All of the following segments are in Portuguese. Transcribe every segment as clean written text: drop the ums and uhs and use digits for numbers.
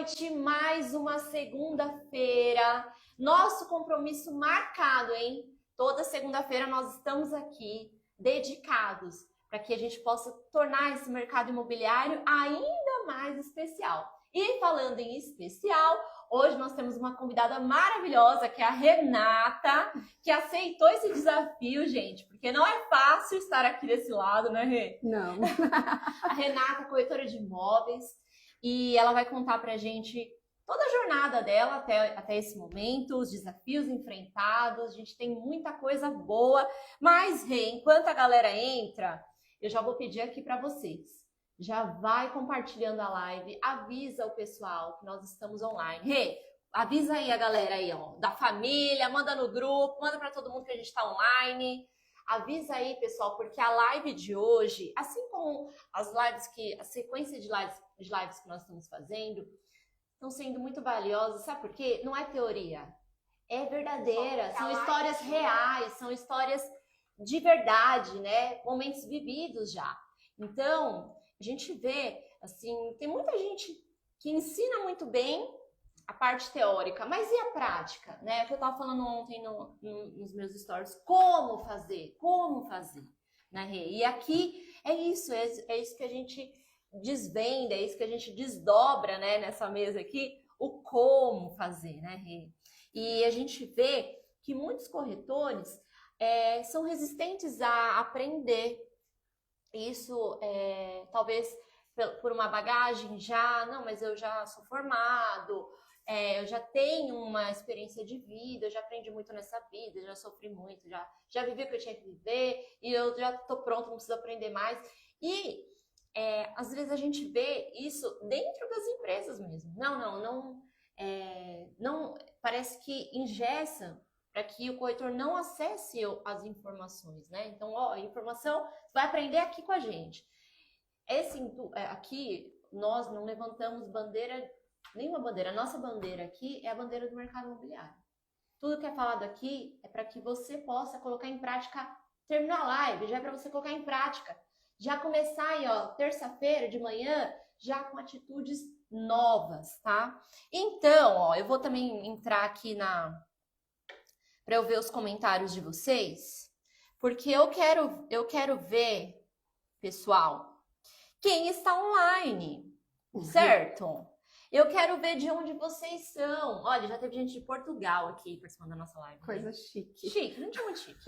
noite, mais uma segunda-feira. Nosso compromisso marcado, hein? Toda segunda-feira nós estamos aqui dedicados para que a gente possa tornar esse mercado imobiliário ainda mais especial. E falando em especial, hoje nós temos uma convidada maravilhosa, que é a Renata, que aceitou esse desafio, gente, porque não é fácil estar aqui desse lado, né, Rê? Não. A Renata é corretora de imóveis e ela vai contar pra gente toda a jornada dela até esse momento, os desafios enfrentados. A gente tem muita coisa boa, mas, Rê, enquanto a galera entra, eu já vou pedir aqui para vocês. Já vai compartilhando a live, avisa o pessoal que nós estamos online. Rê, avisa aí a galera aí, ó, da família, manda no grupo, manda para todo mundo que a gente está online. Avisa aí, pessoal, porque a live de hoje, assim como as lives a sequência de lives que nós estamos fazendo, estão sendo muito valiosas. Sabe por quê? Não é teoria, é verdadeira, são histórias reais, são histórias de verdade, né? Momentos vividos já. Então, a gente vê, assim, tem muita gente que ensina muito bem a parte teórica, mas e a prática, né? O que eu estava falando ontem nos meus stories, como fazer, né, Rê? E aqui é isso que a gente desvenda, é isso que a gente desdobra, né, nessa mesa aqui, o como fazer, né, Rê? E a gente vê que muitos corretores são resistentes a aprender. Isso talvez por uma bagagem não, mas eu já sou formado, eu já tenho uma experiência de vida, eu já aprendi muito nessa vida, já sofri muito, já vivi o que eu tinha que viver e eu já tô pronto, não preciso aprender mais. E às vezes a gente vê isso dentro das empresas mesmo. Não parece que engessa para que o corretor não acesse as informações, né? Então, a informação você vai aprender aqui com a gente. Aqui nós não levantamos nenhuma bandeira. A nossa bandeira aqui é a bandeira do mercado imobiliário. Tudo que é falado aqui é para que você possa colocar em prática, terminar a live, já é para você colocar em prática. Já começar aí, ó, terça-feira de manhã, já com atitudes novas, tá? Então, ó, eu vou também entrar aqui para eu ver os comentários de vocês, porque eu quero ver, pessoal, quem está online, certo? Eu quero ver de onde vocês são. Olha, já teve gente de Portugal aqui participando da nossa live. Coisa chique. Chique, gente muito chique.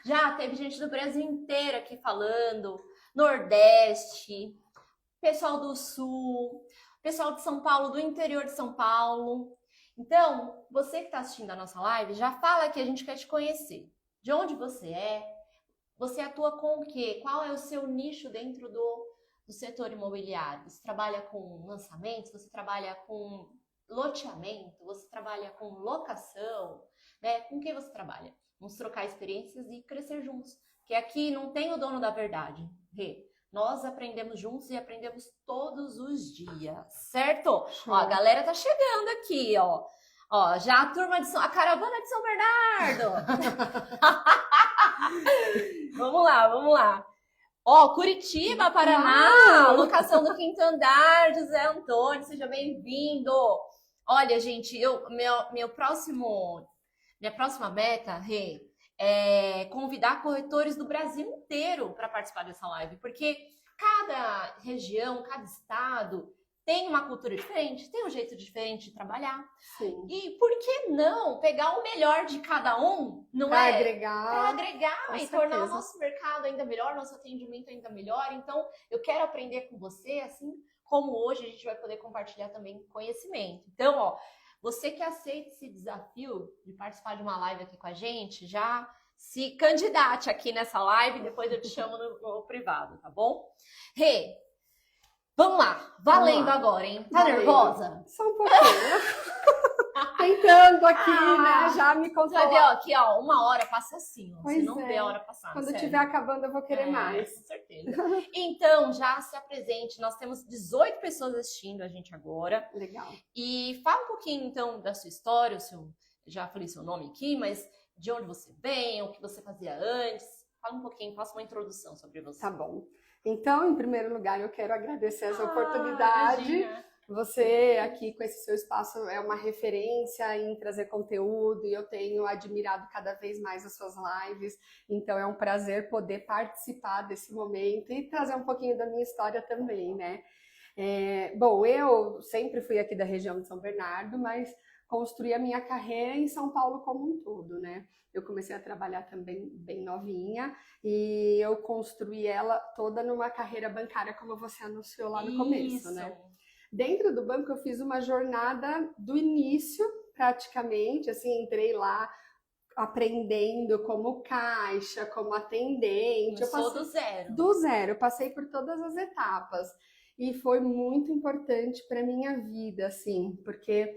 Já teve gente do Brasil inteiro aqui falando, Nordeste, pessoal do Sul, pessoal de São Paulo, do interior de São Paulo. Então, você que está assistindo a nossa live, já fala que a gente quer te conhecer. De onde você é? Você atua com o quê? Qual é o seu nicho dentro do setor imobiliário? Você trabalha com lançamentos? Você trabalha com loteamento? Você trabalha com locação? Né? Com quem você trabalha? Vamos trocar experiências e crescer juntos. Porque aqui não tem o dono da verdade, Rê. Nós aprendemos juntos e aprendemos todos os dias, certo? Ó, a galera tá chegando aqui, ó. Ó, já a turma a caravana de São Bernardo. Vamos lá. Ó, Curitiba, Paraná, locação do quinto andar, José Antônio, seja bem-vindo. Olha, gente, minha próxima meta, Rê, convidar corretores do Brasil inteiro para participar dessa live, porque cada região, cada estado tem uma cultura diferente, tem um jeito diferente de trabalhar. Sim. E por que não pegar o melhor de cada um, não pra é? Agregar. Para agregar e tornar certeza. o nosso mercado ainda melhor, nosso atendimento ainda melhor. Então, eu quero aprender com você, assim como hoje a gente vai poder compartilhar também conhecimento. Então, ó, você que aceita esse desafio de participar de uma live aqui com a gente, já se candidate aqui nessa live, depois eu te chamo no privado, tá bom? Rê, vamos lá, valendo agora, hein? Tá nervosa? Só um pouquinho. Tentando aqui, né? Já me controlar. Você vai ver, ó, aqui, ó, uma hora passa assim, ó. Pois Você não vê a hora passar. Quando sério. estiver acabando, eu vou querer mais. Com certeza. Então, já se apresente. Nós temos 18 pessoas assistindo a gente agora. Legal. E fala um pouquinho, então, da sua história. Já falei seu nome aqui, mas de onde você vem, o que você fazia antes. Fala um pouquinho, faça uma introdução sobre você. Tá bom. Então, em primeiro lugar, eu quero agradecer essa oportunidade. Imagina. Você aqui com esse seu espaço é uma referência em trazer conteúdo e eu tenho admirado cada vez mais as suas lives, então é um prazer poder participar desse momento e trazer um pouquinho da minha história também, né? Bom, eu sempre fui aqui da região de São Bernardo, mas construí a minha carreira em São Paulo como um todo, né? Eu comecei a trabalhar também bem novinha e eu construí ela toda numa carreira bancária, como você anunciou lá no começo, né? Dentro do banco eu fiz uma jornada do início, praticamente, assim, entrei lá aprendendo como caixa, como atendente. Começou do zero. Do zero, eu passei por todas as etapas. E foi muito importante para minha vida, assim, porque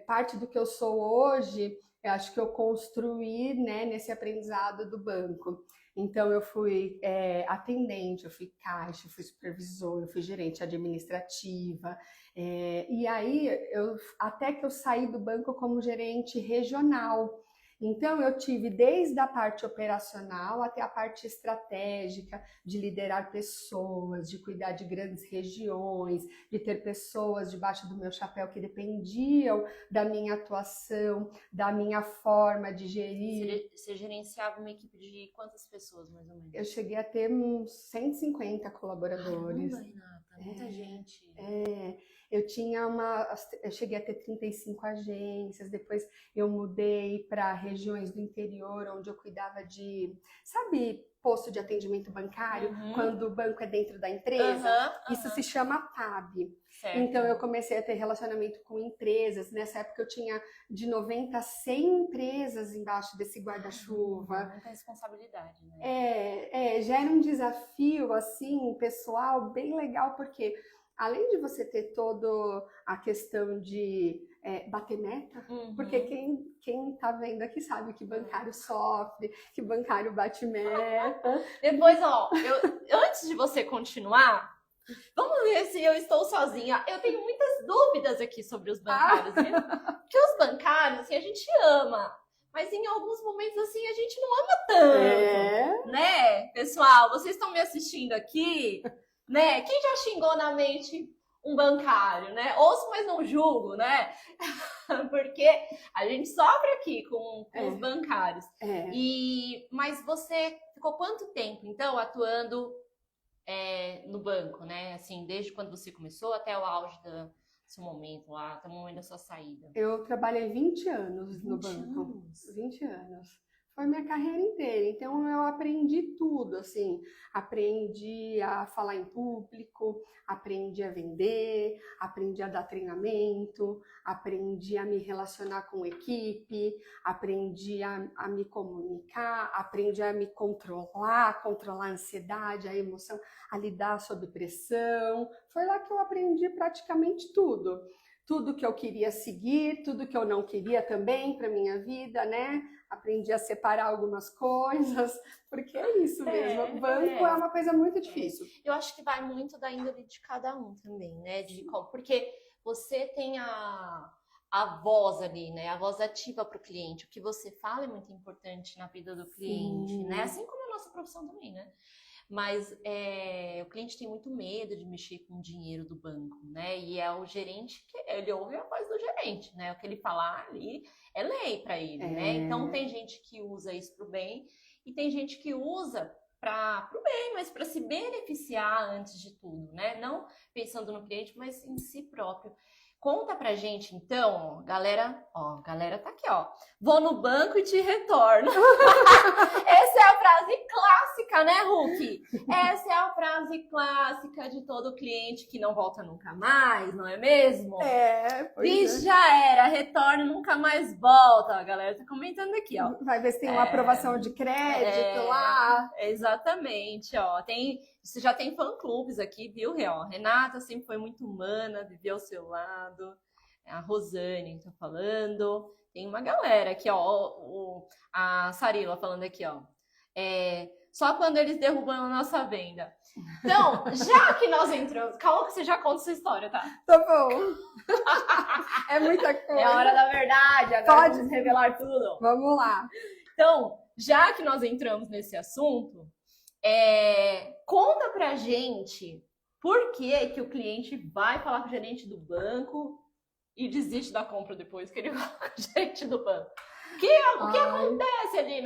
parte do que eu sou hoje, eu acho que eu construí, né, nesse aprendizado do banco. Então, eu fui atendente, eu fui caixa, eu fui supervisor, eu fui gerente administrativa. E aí, até que eu saí do banco como gerente regional. Então, eu tive desde a parte operacional até a parte estratégica, de liderar pessoas, de cuidar de grandes regiões, de ter pessoas debaixo do meu chapéu que dependiam da minha atuação, da minha forma de gerir. Você gerenciava uma equipe de quantas pessoas, mais ou menos? Eu cheguei a ter uns 150 colaboradores. Caramba, Renata, muita gente. Eu cheguei a ter 35 agências, depois eu mudei para regiões do interior, onde eu cuidava de, sabe, posto de atendimento bancário, quando o banco é dentro da empresa? Isso se chama PAB. Certo. Então eu comecei a ter relacionamento com empresas, nessa época eu tinha de 90 a 100 empresas embaixo desse guarda-chuva. Muita responsabilidade, né? Já era um desafio, assim, pessoal, bem legal, porque além de você ter toda a questão de bater meta, porque quem tá vendo aqui sabe que bancário sofre, que bancário bate meta. Depois, antes de você continuar, vamos ver se eu estou sozinha. Eu tenho muitas dúvidas aqui sobre os bancários, viu? Porque os bancários, assim, a gente ama. Mas em alguns momentos, assim, a gente não ama tanto, né? Pessoal, vocês estão me assistindo aqui, né? Quem já xingou na mente um bancário, né? Ouço, mas não julgo, né? Porque a gente sofre aqui com os bancários. Mas você ficou quanto tempo, então, atuando no banco, né? Assim, desde quando você começou até o auge do seu momento lá, até o momento da sua saída? Eu trabalhei 20 anos no banco. 20 anos. Foi minha carreira inteira, então eu aprendi tudo, assim, aprendi a falar em público, aprendi a vender, aprendi a dar treinamento, aprendi a me relacionar com equipe, aprendi a me comunicar, aprendi a me controlar a ansiedade, a emoção, a lidar sob pressão. Foi lá que eu aprendi praticamente tudo. Tudo que eu queria seguir, tudo que eu não queria também para minha vida, né? Aprendi a separar algumas coisas, porque é isso mesmo. Banco é uma coisa muito difícil. Eu acho que vai muito da índole de cada um também, né? Porque você tem a voz ali, né? A voz ativa para o cliente. O que você fala é muito importante na vida do cliente, né? Assim como a nossa profissão também, né? Mas o cliente tem muito medo de mexer com o dinheiro do banco, né? E é o gerente que ele ouve a voz do gerente, né? O que ele falar ali é lei para ele, né? Então tem gente que usa isso para o bem e tem gente que usa para o bem, mas para se beneficiar antes de tudo, né? Não pensando no cliente, mas em si próprio. Conta pra gente, então, galera tá aqui, ó. Vou no banco e te retorno. Essa é a frase clássica, né, Hulk? Essa é a frase clássica de todo cliente que não volta nunca mais, não é mesmo? Já era, retorno nunca mais volta. A galera tá comentando aqui, ó. Vai ver se tem uma aprovação de crédito lá. Exatamente, ó. Você já tem fã-clubes aqui, viu, Real? Renata sempre foi muito humana, viveu ao seu lado. A Rosane tá falando. Tem uma galera aqui, ó. A Sarila falando aqui, ó. Só quando eles derrubam a nossa venda. Então, já que nós entramos... Calma que você já conta sua história, tá? Tá bom. É muita coisa. É a hora da verdade. Agora vamos revelar tudo. Vamos lá. Então, já que nós entramos nesse assunto... conta pra gente Por que que o cliente vai falar com o gerente do banco e desiste da compra depois que ele fala com o gerente do banco? O que acontece ali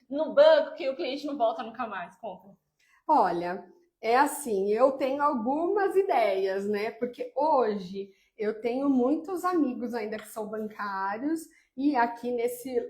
no banco que o cliente não volta nunca mais? Conta. Olha, é assim, eu tenho algumas ideias, né? Porque hoje eu tenho muitos amigos ainda que são bancários e aqui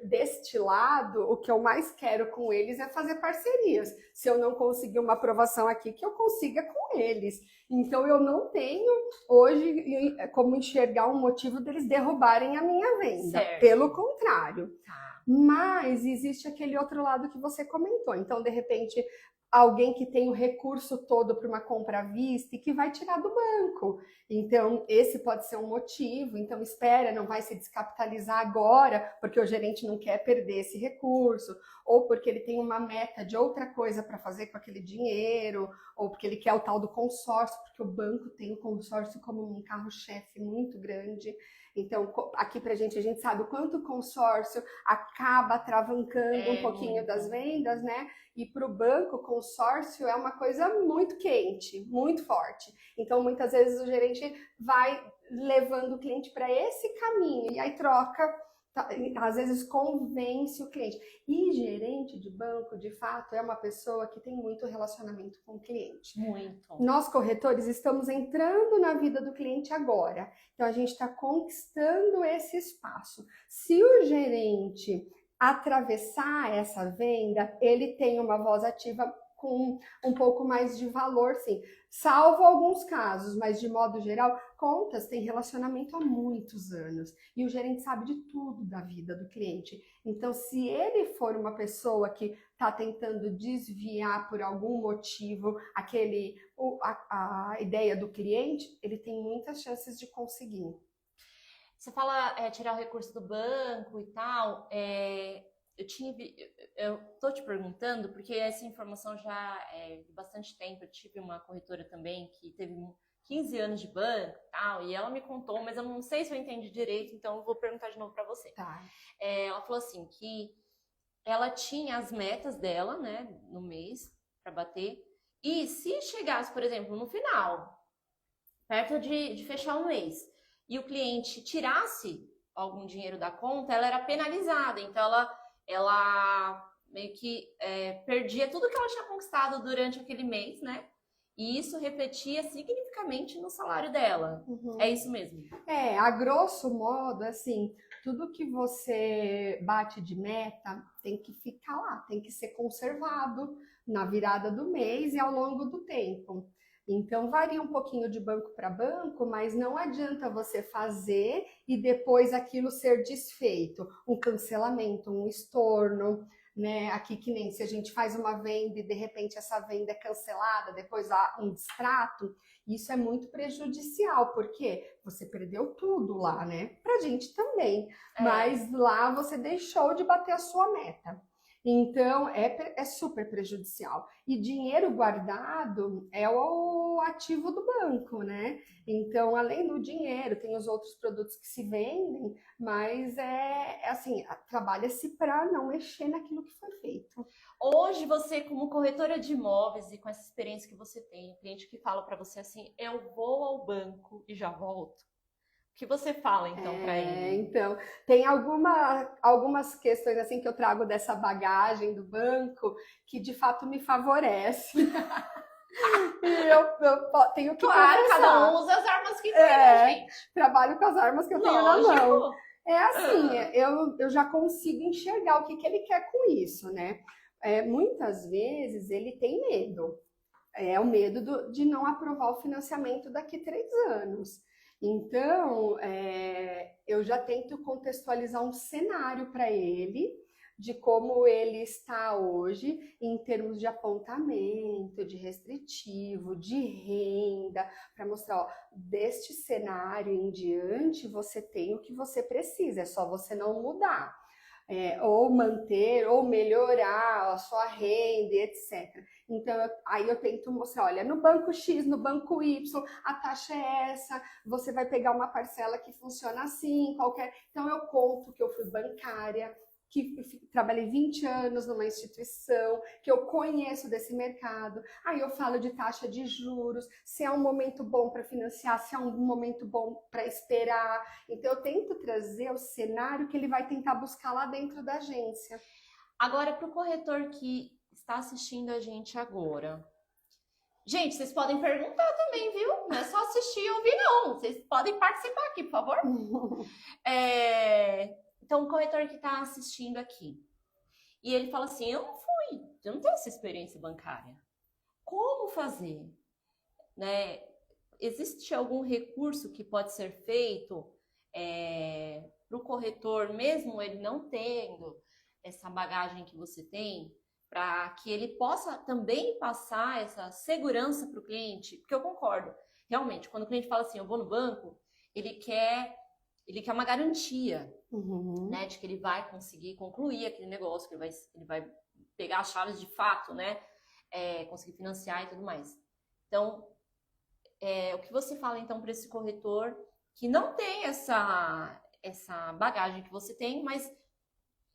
deste lado, o que eu mais quero com eles é fazer parcerias. Se eu não conseguir uma aprovação aqui, que eu consiga com eles. Então eu não tenho hoje como enxergar um motivo deles derrubarem a minha venda. Certo. Pelo contrário. Tá. Mas existe aquele outro lado que você comentou. Então, de repente, alguém que tem o recurso todo para uma compra à vista e que vai tirar do banco. Então, esse pode ser um motivo. Então, espera, não vai se descapitalizar agora, porque o gerente não quer perder esse recurso, ou porque ele tem uma meta de outra coisa para fazer com aquele dinheiro, ou porque ele quer o tal do consórcio, porque o banco tem o consórcio como um carro-chefe muito grande. Então, aqui pra gente, a gente sabe o quanto o consórcio acaba travancando um pouquinho das vendas, né? E para o banco, o consórcio é uma coisa muito quente, muito forte. Então, muitas vezes o gerente vai levando o cliente para esse caminho e aí troca, às vezes convence o cliente. E gerente de banco, de fato, é uma pessoa que tem muito relacionamento com o cliente. Muito. Nós, corretores, estamos entrando na vida do cliente agora. Então, a gente está conquistando esse espaço. Se o gerente atravessar essa venda, ele tem uma voz ativa com um pouco mais de valor, sim. Salvo alguns casos, mas de modo geral, contas têm relacionamento há muitos anos e o gerente sabe de tudo da vida do cliente. Então, se ele for uma pessoa que está tentando desviar por algum motivo a ideia do cliente, ele tem muitas chances de conseguir. Você fala tirar o recurso do banco e tal. Eu tô te perguntando porque essa informação já é de bastante tempo. Eu tive uma corretora também que teve 15 anos de banco e tal, e ela me contou, mas eu não sei se eu entendi direito, então eu vou perguntar de novo para você. Tá. Ela falou assim que ela tinha as metas dela, né, no mês para bater, e se chegasse, por exemplo, no final, perto de fechar o mês, e o cliente tirasse algum dinheiro da conta, ela era penalizada. Então, ela meio que perdia tudo que ela tinha conquistado durante aquele mês, né? E isso refletia significativamente no salário dela. Uhum. É isso mesmo? A grosso modo, assim, tudo que você bate de meta tem que ficar lá, tem que ser conservado na virada do mês e ao longo do tempo. Então, varia um pouquinho de banco para banco, mas não adianta você fazer e depois aquilo ser desfeito. Um cancelamento, um estorno, né? Aqui que nem se a gente faz uma venda e de repente essa venda é cancelada, depois há um distrato, isso é muito prejudicial, porque você perdeu tudo lá, né? Pra gente também, mas lá você deixou de bater a sua meta. Então, é super prejudicial. E dinheiro guardado é o ativo do banco, né? Então, além do dinheiro, tem os outros produtos que se vendem, mas assim, trabalha-se para não mexer naquilo que foi feito. Hoje, você, como corretora de imóveis e com essa experiência que você tem, cliente que fala para você assim, eu vou ao banco e já volto. O que você fala, então, para ele? Então, tem algumas questões assim que eu trago dessa bagagem do banco que de fato me favorece. E eu tenho que Claro, conversar. cada um usa as armas que tem, né, gente? Trabalho com as armas que eu tenho na Lógico. mão. É assim, eu já consigo enxergar o que ele quer com isso, né? Muitas vezes ele tem medo. É o medo de não aprovar o financiamento daqui a 3 anos. Então, eu já tento contextualizar um cenário para ele, de como ele está hoje em termos de apontamento, de restritivo, de renda, para mostrar, ó, deste cenário em diante você tem o que você precisa, é só você não mudar. Ou manter, ou melhorar a sua renda, etc. Então, aí eu tento mostrar, olha, no banco X, no banco Y, a taxa é essa, você vai pegar uma parcela que funciona assim, qualquer... Então, eu conto que eu fui bancária, que trabalhei 20 anos numa instituição, que eu conheço desse mercado. Aí eu falo de taxa de juros, se é um momento bom para financiar, se é um momento bom para esperar. Então eu tento trazer o cenário que ele vai tentar buscar lá dentro da agência. Agora, para o corretor que está assistindo a gente agora. Gente, vocês podem perguntar também, viu? Não é só assistir e ouvir, não. Vocês podem participar aqui, por favor. Então, o corretor que está assistindo aqui, e ele fala assim, eu não tenho essa experiência bancária. Como fazer? Né? Existe algum recurso que pode ser feito para o corretor, mesmo ele não tendo essa bagagem que você tem, para que ele possa também passar essa segurança para o cliente? Porque eu concordo, realmente, quando o cliente fala assim, eu vou no banco, ele quer uma garantia, né, de que ele vai conseguir concluir aquele negócio, que ele vai pegar as chaves de fato, né, conseguir financiar e tudo mais. Então, o que você fala então para esse corretor que não tem essa bagagem que você tem, mas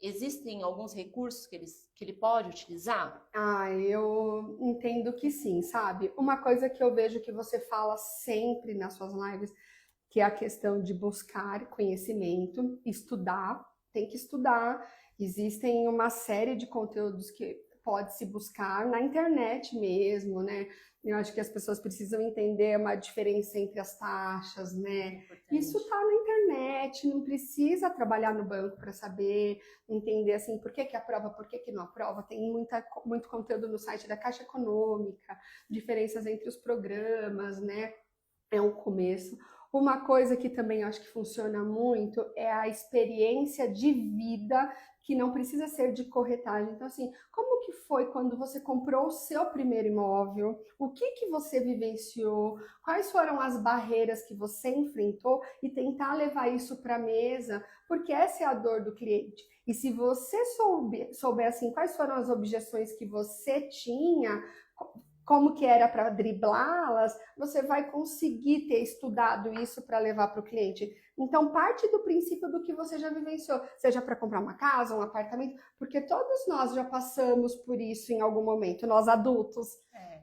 existem alguns recursos que ele pode utilizar? Eu entendo que sim, sabe? Uma coisa que eu vejo que você fala sempre nas suas lives, que é a questão de buscar conhecimento, estudar, tem que estudar. Existem uma série de conteúdos que pode se buscar na internet mesmo, né? Eu acho que as pessoas precisam entender uma diferença entre as taxas, né? Isso tá na internet, não precisa trabalhar no banco para saber, entender assim, por que aprova, por que não aprova. Tem muito conteúdo no site da Caixa Econômica, diferenças entre os programas, né? É um começo. Uma coisa que também acho que funciona muito é a experiência de vida, que não precisa ser de corretagem. Então, assim, como que foi quando você comprou o seu primeiro imóvel? O que você vivenciou? Quais foram as barreiras que você enfrentou? E tentar levar isso para a mesa, porque essa é a dor do cliente. E se você souber assim, quais foram as objeções que você tinha, como que era para driblá-las, você vai conseguir ter estudado isso para levar para o cliente. Então, parte do princípio do que você já vivenciou, seja para comprar uma casa, um apartamento, porque todos nós já passamos por isso em algum momento, nós adultos.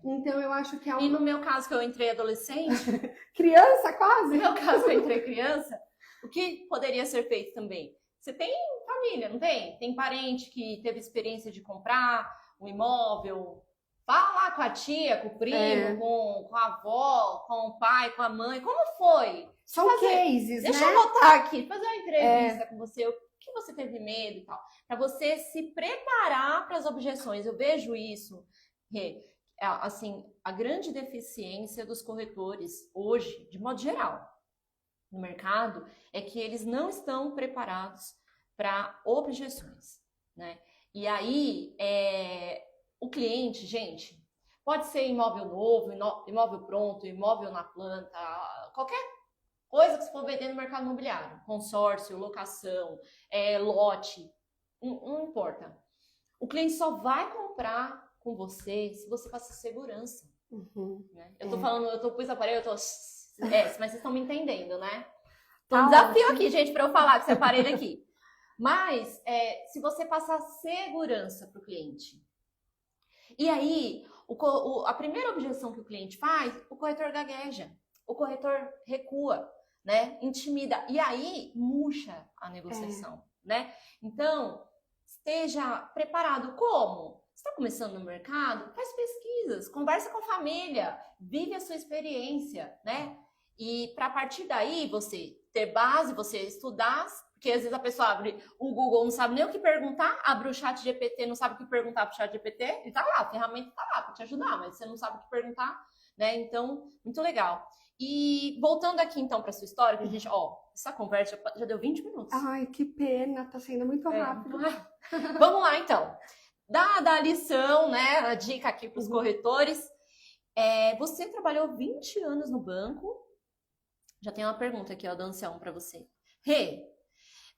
Então, eu acho que é E no meu caso, que eu entrei adolescente... criança, quase! No meu caso, que eu entrei criança, o que poderia ser feito também? Você tem família, não tem? Tem parente que teve experiência de comprar um imóvel... Fala lá com a tia, com o primo, com a avó, com o pai, com a mãe. Como foi? São cases, Deixa eu voltar aqui, fazer uma entrevista com você. O que você teve medo e tal. Para você se preparar para as objeções. Eu vejo isso, assim, a grande deficiência dos corretores hoje, de modo geral, no mercado, é que eles não estão preparados para objeções, né? E aí, o cliente, gente, pode ser imóvel novo, imóvel pronto, imóvel na planta, qualquer coisa que você for vender no mercado imobiliário, consórcio, locação, lote, não importa. O cliente só vai comprar com você se você passar segurança. Né? Eu pus aparelho, mas vocês estão me entendendo, né? Tô um desafio aqui, gente, para eu falar com esse aparelho aqui. Mas, se você passar segurança para o cliente, e aí, a primeira objeção que o cliente faz, o corretor gagueja, o corretor recua, né? Intimida. E aí, murcha a negociação, né? Então, esteja preparado. Como? Você está começando no mercado? Faz pesquisas, conversa com a família, vive a sua experiência, né? E para partir daí, você ter base, você estudar. Porque às vezes a pessoa abre o Google, não sabe nem o que perguntar, abre o chat GPT, não sabe o que perguntar para o chat GPT, ele tá lá, a ferramenta tá lá para te ajudar, mas você não sabe o que perguntar, né? Então, muito legal. E voltando aqui então para sua história, que a gente, essa conversa já deu 20 minutos. Ai, que pena, tá sendo muito rápido. Vamos lá então. Dada a lição, né, a dica aqui para os corretores, você trabalhou 20 anos no banco. Já tem uma pergunta aqui, do Ancião para você.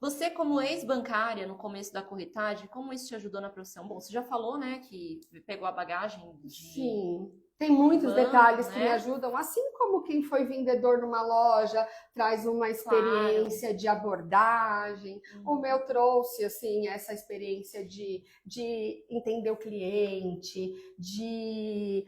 Você, como ex-bancária no começo da corretagem, como isso te ajudou na profissão? Bom, você já falou, né, que pegou a bagagem de... Sim, Tem muitos detalhes que me né? ajudam, assim como quem foi vendedor numa loja traz uma experiência de abordagem. O meu trouxe, assim, essa experiência de entender o cliente, de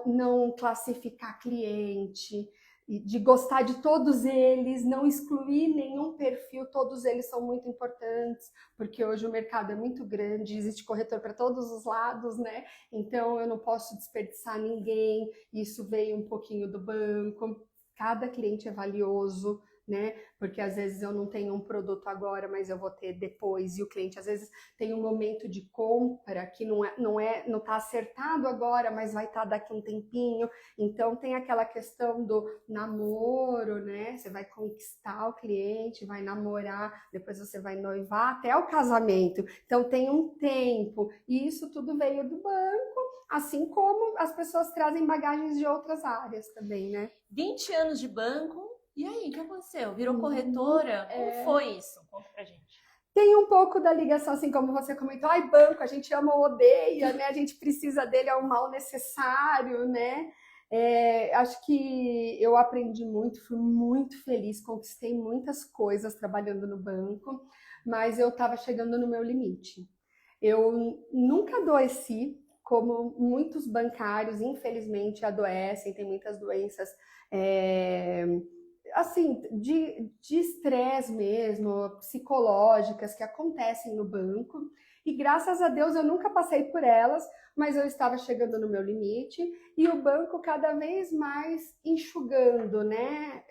não classificar cliente, de gostar de todos eles, não excluir nenhum perfil, todos eles são muito importantes, porque hoje o mercado é muito grande, existe corretor para todos os lados, né? Então eu não posso desperdiçar ninguém, isso veio um pouquinho do banco, cada cliente é valioso, né? Porque às vezes eu não tenho um produto agora, mas eu vou ter depois, e o cliente às vezes tem um momento de compra que não está acertado agora, mas vai estar daqui um tempinho. Então tem aquela questão do namoro, né? Você vai conquistar o cliente, vai namorar, depois você vai noivar até o casamento. Então tem um tempo, e isso tudo veio do banco, assim como as pessoas trazem bagagens de outras áreas também, né? 20 anos de banco, e aí, o que aconteceu? Virou corretora? Como foi isso? Conta pra gente. Tem um pouco da ligação, assim como você comentou, ai, banco, a gente ama ou odeia, né? A gente precisa dele, é um mal necessário, né? Acho que eu aprendi muito, fui muito feliz, conquistei muitas coisas trabalhando no banco, mas eu estava chegando no meu limite. Eu nunca adoeci, como muitos bancários, infelizmente, adoecem, tem muitas doenças assim, de estresse mesmo, psicológicas que acontecem no banco. E graças a Deus eu nunca passei por elas, mas eu estava chegando no meu limite e o banco cada vez mais enxugando, né?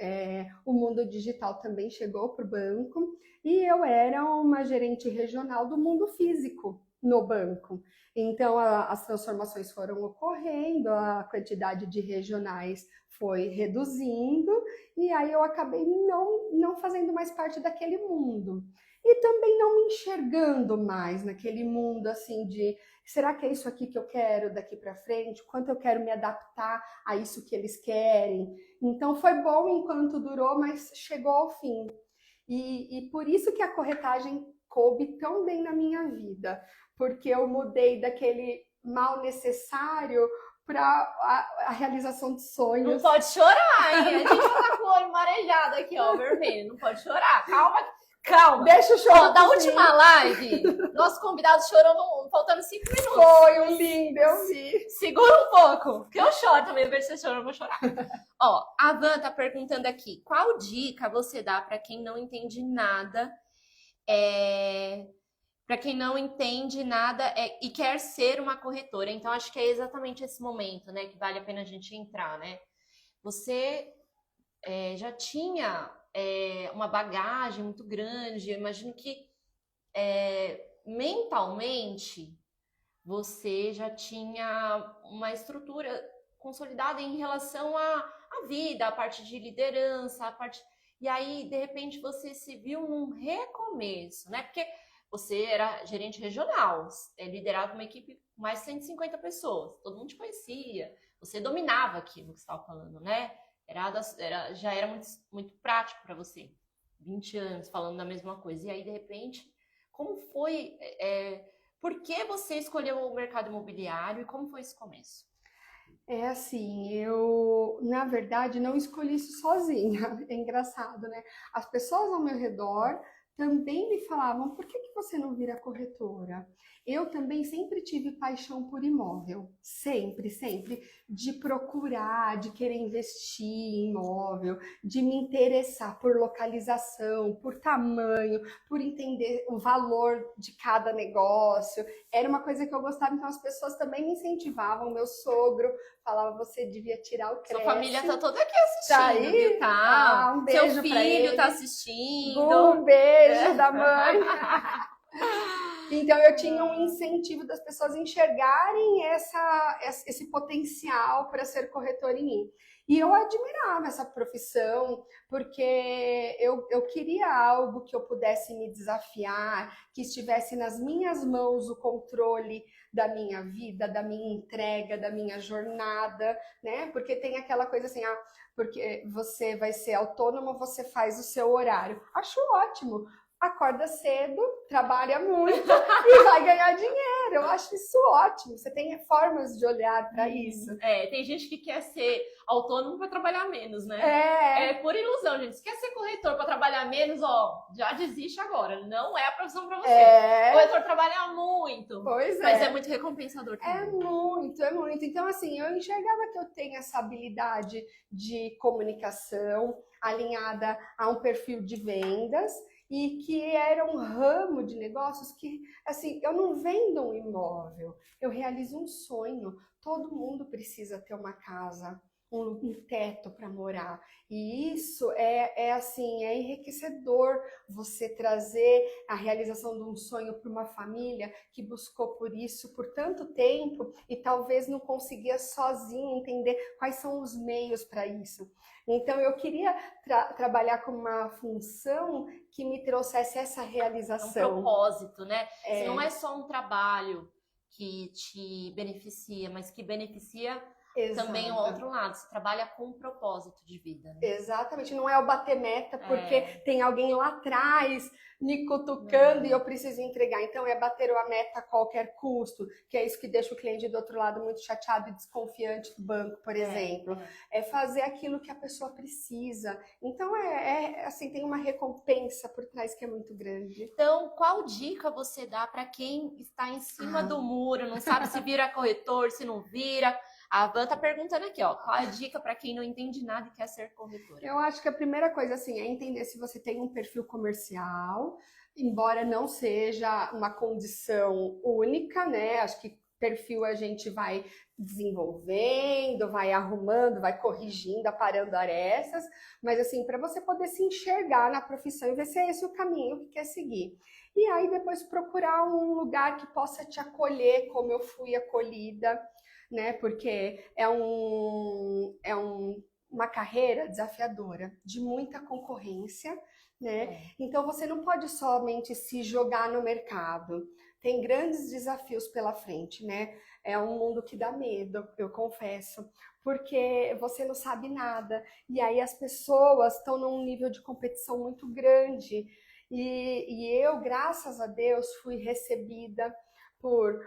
O mundo digital também chegou para o banco e eu era uma gerente regional do mundo físico no banco. Então as transformações foram ocorrendo, a quantidade de regionais foi reduzindo e aí eu acabei não fazendo mais parte daquele mundo. E também não me enxergando mais naquele mundo assim de será que é isso aqui que eu quero daqui para frente? Quanto eu quero me adaptar a isso que eles querem? Então foi bom enquanto durou, mas chegou ao fim. E por isso que a corretagem coube tão bem na minha vida, porque eu mudei daquele mal necessário para a realização de sonhos. Não pode chorar, hein? A gente já tá com o olho marejado aqui, ó, vermelho. Não pode chorar. Calma, calma. Deixa o choro. Da última live, nosso convidado chorou faltando 5 minutos. Foi um lindo, eu vi. Segura um pouco, que eu choro também. Ver se você chora, eu vou chorar. Ó, a Van tá perguntando aqui, qual dica você dá para quem não entende nada para quem não entende nada e quer ser uma corretora? Então, acho que é exatamente esse momento, né, que vale a pena a gente entrar, né? Você já tinha uma bagagem muito grande, eu imagino que mentalmente você já tinha uma estrutura consolidada em relação à vida, a parte de liderança, a parte... E aí, de repente, você se viu num recomeço, né? Porque você era gerente regional, liderava uma equipe com mais de 150 pessoas, todo mundo te conhecia, você dominava aquilo que você estava falando, né? Já era muito, muito prático para você. 20 anos falando da mesma coisa. E aí, de repente, como foi... por que você escolheu o mercado imobiliário e como foi esse começo? É assim, eu, na verdade, não escolhi isso sozinha. É engraçado, né? As pessoas ao meu redor também me falavam, por que você não vira corretora? Eu também sempre tive paixão por imóvel, sempre, sempre, de procurar, de querer investir em imóvel, de me interessar por localização, por tamanho, por entender o valor de cada negócio. Era uma coisa que eu gostava, então as pessoas também me incentivavam. Meu sogro falava, você devia tirar o crédito. Sua família tá toda aqui assistindo, tá aí? Viu? Tá. Um beijo. Seu filho tá assistindo. Um beijo da mãe. Então eu tinha um incentivo das pessoas enxergarem esse potencial para ser corretor em mim. E eu admirava essa profissão, porque eu queria algo que eu pudesse me desafiar, que estivesse nas minhas mãos o controle da minha vida, da minha entrega, da minha jornada, né? Porque tem aquela coisa assim, porque você vai ser autônomo, você faz o seu horário. Acho ótimo. acorda cedo, trabalha muito e vai ganhar dinheiro. Eu acho isso ótimo. Você tem formas de olhar para isso. Tem gente que quer ser autônomo para trabalhar menos, né? É pura ilusão, gente. Se quer ser corretor para trabalhar menos, ó, já desiste agora. Não é a profissão para você. O corretor trabalha muito. Pois mas é muito recompensador também. É muito. Então, assim, eu enxergava que eu tenho essa habilidade de comunicação alinhada a um perfil de vendas e que era um ramo de negócios que, assim, eu não vendo um imóvel, eu realizo um sonho. Todo mundo precisa ter uma casa, um teto para morar. E isso assim, é enriquecedor você trazer a realização de um sonho para uma família que buscou por isso por tanto tempo e talvez não conseguia sozinha entender quais são os meios para isso. Então eu queria trabalhar com uma função que me trouxesse essa realização. Um propósito, né? Se não é só um trabalho que te beneficia, mas que beneficia também o outro lado. Você trabalha com um propósito de vida, né? Exatamente. Não é o bater meta porque tem alguém lá atrás me cutucando e eu preciso entregar. Então é bater a meta a qualquer custo, que é isso que deixa o cliente do outro lado muito chateado e desconfiante do banco, por exemplo. É fazer aquilo que a pessoa precisa. Então assim, tem uma recompensa por trás que é muito grande. Então, qual dica você dá para quem está em cima do muro, não sabe se vira corretor, se não vira? A Van tá perguntando aqui, ó, qual é a dica para quem não entende nada e quer ser corretora? Eu acho que a primeira coisa, assim, é entender se você tem um perfil comercial, embora não seja uma condição única, né? Acho que perfil a gente vai desenvolvendo, vai arrumando, vai corrigindo, aparando arestas, mas assim, para você poder se enxergar na profissão e ver se é esse o caminho que quer seguir. E aí depois procurar um lugar que possa te acolher como eu fui acolhida, né? Porque uma carreira desafiadora, de muita concorrência, né? Então você não pode somente se jogar no mercado. Tem grandes desafios pela frente, né? É um mundo que dá medo, eu confesso, porque você não sabe nada. E aí as pessoas estão num nível de competição muito grande. E eu, graças a Deus, fui recebida por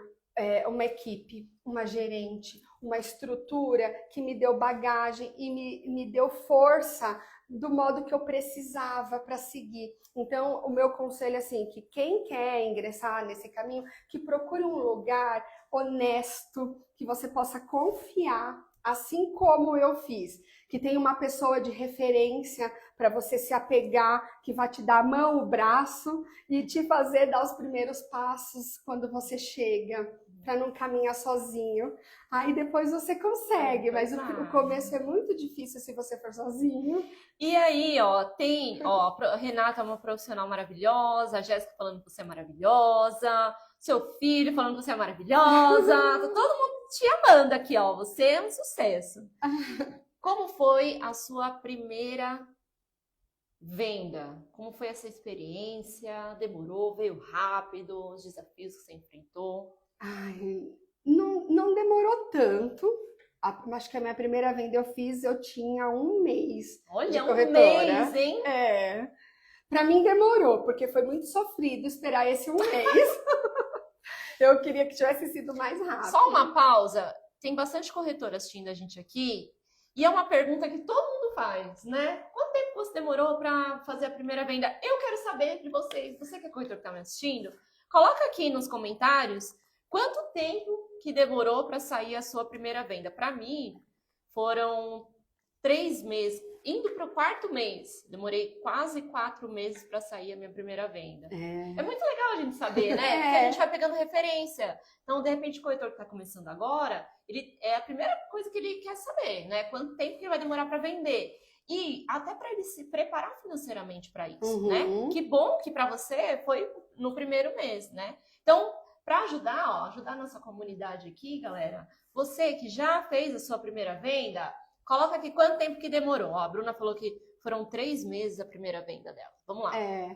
uma equipe, uma gerente, uma estrutura que me deu bagagem e me deu força do modo que eu precisava para seguir. Então, o meu conselho é assim, que quem quer ingressar nesse caminho, que procure um lugar honesto, que você possa confiar, assim como eu fiz, que tem uma pessoa de referência para você se apegar, que vai te dar a mão, o braço e te fazer dar os primeiros passos quando você chega, para não caminhar sozinho. Aí depois você consegue, mas o começo é muito difícil se você for sozinho. E aí, ó, a Renata é uma profissional maravilhosa, a Jéssica falando que você é maravilhosa, seu filho falando que você é maravilhosa, tá todo mundo te amando aqui, ó, você é um sucesso. Como foi a sua primeira venda? Como foi essa experiência? Demorou? Veio rápido? Os desafios que você enfrentou? Ai, não demorou tanto. Acho que a minha primeira venda eu tinha 1 mês. Olha, de um corretora. mês, hein? Pra mim demorou, porque foi muito sofrido esperar esse 1 mês. Eu queria que tivesse sido mais rápido. Só uma pausa. Tem bastante corretora assistindo a gente aqui. E é uma pergunta que todo mundo faz, né? Quanto tempo você demorou para fazer a primeira venda? Eu quero saber de vocês. Você que é corretor que está me assistindo, coloca aqui nos comentários quanto tempo que demorou para sair a sua primeira venda. Para mim, foram 3 meses. Indo para o 4º mês, demorei quase 4 meses para sair a minha primeira venda. É muito legal a gente saber, né? Porque a gente vai pegando referência. Então, de repente, o corretor que está começando agora, é a primeira coisa que ele quer saber, né? Quanto tempo que ele vai demorar para vender. E até para ele se preparar financeiramente para isso, né? Que bom que para você foi no primeiro mês, né? Então, para ajudar a nossa comunidade aqui, galera, você que já fez a sua primeira venda, coloca aqui quanto tempo que demorou. Ó, a Bruna falou que foram 3 meses a primeira venda dela. Vamos lá,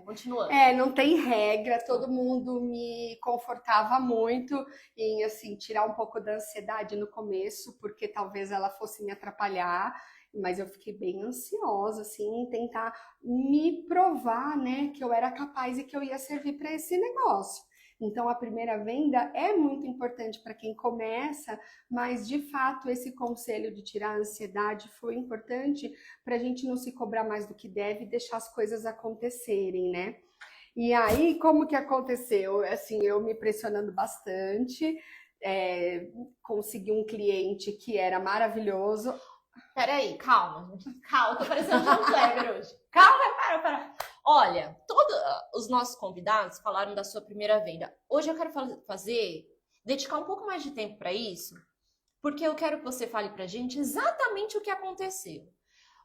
continuando. Não tem regra, todo mundo me confortava muito em, assim, tirar um pouco da ansiedade no começo, porque talvez ela fosse me atrapalhar. mas eu fiquei bem ansiosa, assim, em tentar me provar, né, que eu era capaz e que eu ia servir para esse negócio. Então, a primeira venda é muito importante para quem começa, mas de fato esse conselho de tirar a ansiedade foi importante para a gente não se cobrar mais do que deve e deixar as coisas acontecerem, né? E aí, como que aconteceu? Assim, eu me pressionando bastante, consegui um cliente que era maravilhoso. Peraí, calma, calma, tô parecendo João Kleber hoje. Calma, para. Olha, todos os nossos convidados falaram da sua primeira venda. Hoje eu quero dedicar um pouco mais de tempo para isso, porque eu quero que você fale pra gente exatamente o que aconteceu.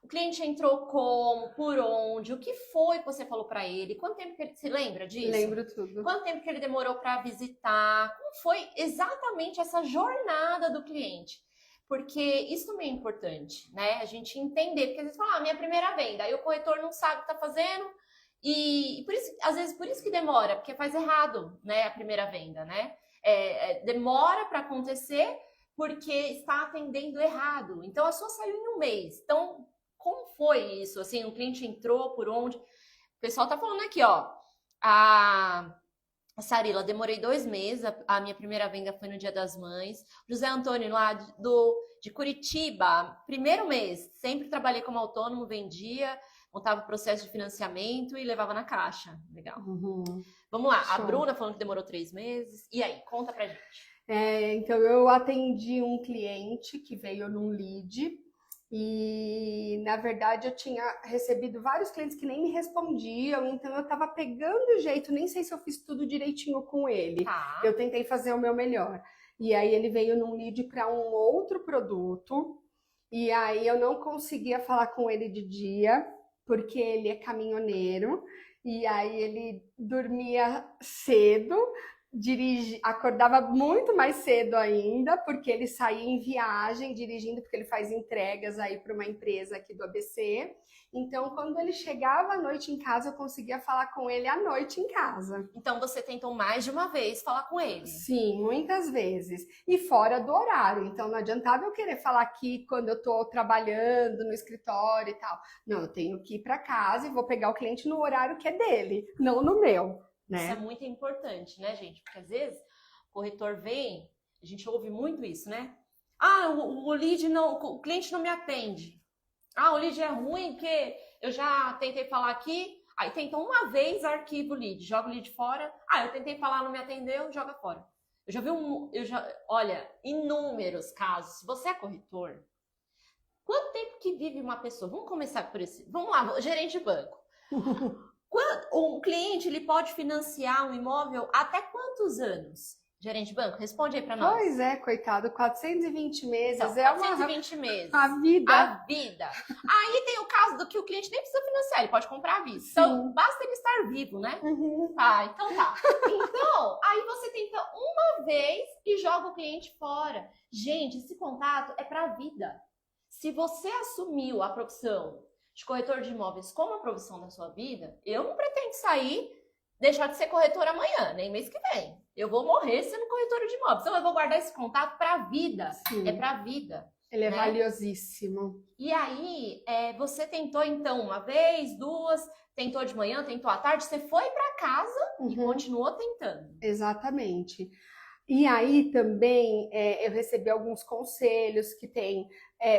O cliente entrou como, por onde, o que foi que você falou para ele, quanto tempo que ele se lembra disso? Lembro tudo. Quanto tempo que ele demorou para visitar, como foi exatamente essa jornada do cliente? Porque isso também é importante, né? A gente entender, porque às vezes fala, minha primeira venda, aí o corretor não sabe o que tá fazendo, e por isso, às vezes por isso que demora, porque faz errado, né, a primeira venda, né? Demora para acontecer porque está atendendo errado. Então a sua saiu em um mês. Então, como foi isso? Assim, o cliente entrou, por onde? O pessoal tá falando aqui, ó. A Sarila, demorei 2 meses, a minha primeira venda foi no Dia das Mães. José Antônio, lá de Curitiba, primeiro mês, sempre trabalhei como autônomo, vendia, montava o processo de financiamento e levava na caixa. Legal. Uhum. Vamos lá, Show. a Bruna falando que demorou 3 meses. E aí, conta pra gente. Então, eu atendi um cliente que veio num lead e, na verdade, eu tinha recebido vários clientes que nem me respondiam, então eu tava pegando o jeito, nem sei se eu fiz tudo direitinho com ele. Tá. Eu tentei fazer o meu melhor. E aí ele veio num lead para um outro produto, e aí eu não conseguia falar com ele de dia, porque ele é caminhoneiro, e aí ele dormia cedo, acordava muito mais cedo ainda, porque ele saía em viagem dirigindo, porque ele faz entregas aí para uma empresa aqui do ABC. Então, quando ele chegava à noite em casa, eu conseguia falar com ele à noite em casa. Então, você tentou mais de uma vez falar com ele? Sim, muitas vezes. E fora do horário. Então, não adiantava eu querer falar aqui quando eu tô trabalhando no escritório e tal. Não, eu tenho que ir para casa e vou pegar o cliente no horário que é dele, não no meu. Né? Isso é muito importante, né, gente? Porque às vezes o corretor vem, a gente ouve muito isso, né? Ah, o lead não, o cliente não me atende. Ah, o lead é ruim porque eu já tentei falar aqui, aí tentou uma vez, arquivo o lead, joga o lead fora. Ah, eu tentei falar, não me atendeu, joga fora. Eu já vi olha, inúmeros casos. Se você é corretor, quanto tempo que vive uma pessoa? Vamos começar por esse. Vamos lá, gerente de banco. Um cliente ele pode financiar um imóvel até quantos anos? Gerente de banco, responde aí para nós. Pois é, coitado, 420 meses então, é 420 meses. A vida. A vida. Aí tem o caso do que o cliente nem precisa financiar, ele pode comprar à vista. Então, basta ele estar vivo, né? Uhum. Então tá. Então, aí você tenta uma vez e joga o cliente fora. Gente, esse contato é para a vida. Se você assumiu a profissão de corretor de imóveis como a profissão da sua vida, eu não pretendo deixar de ser corretor amanhã, nem mês que vem. Eu vou morrer sendo corretora de imóveis. Então eu vou guardar esse contato para a vida. Sim. É para a vida. Ele é valiosíssimo. E aí, você tentou então uma vez, 2, tentou de manhã, tentou à tarde, você foi para casa e continuou tentando. Exatamente. E aí também eu recebi alguns conselhos que tem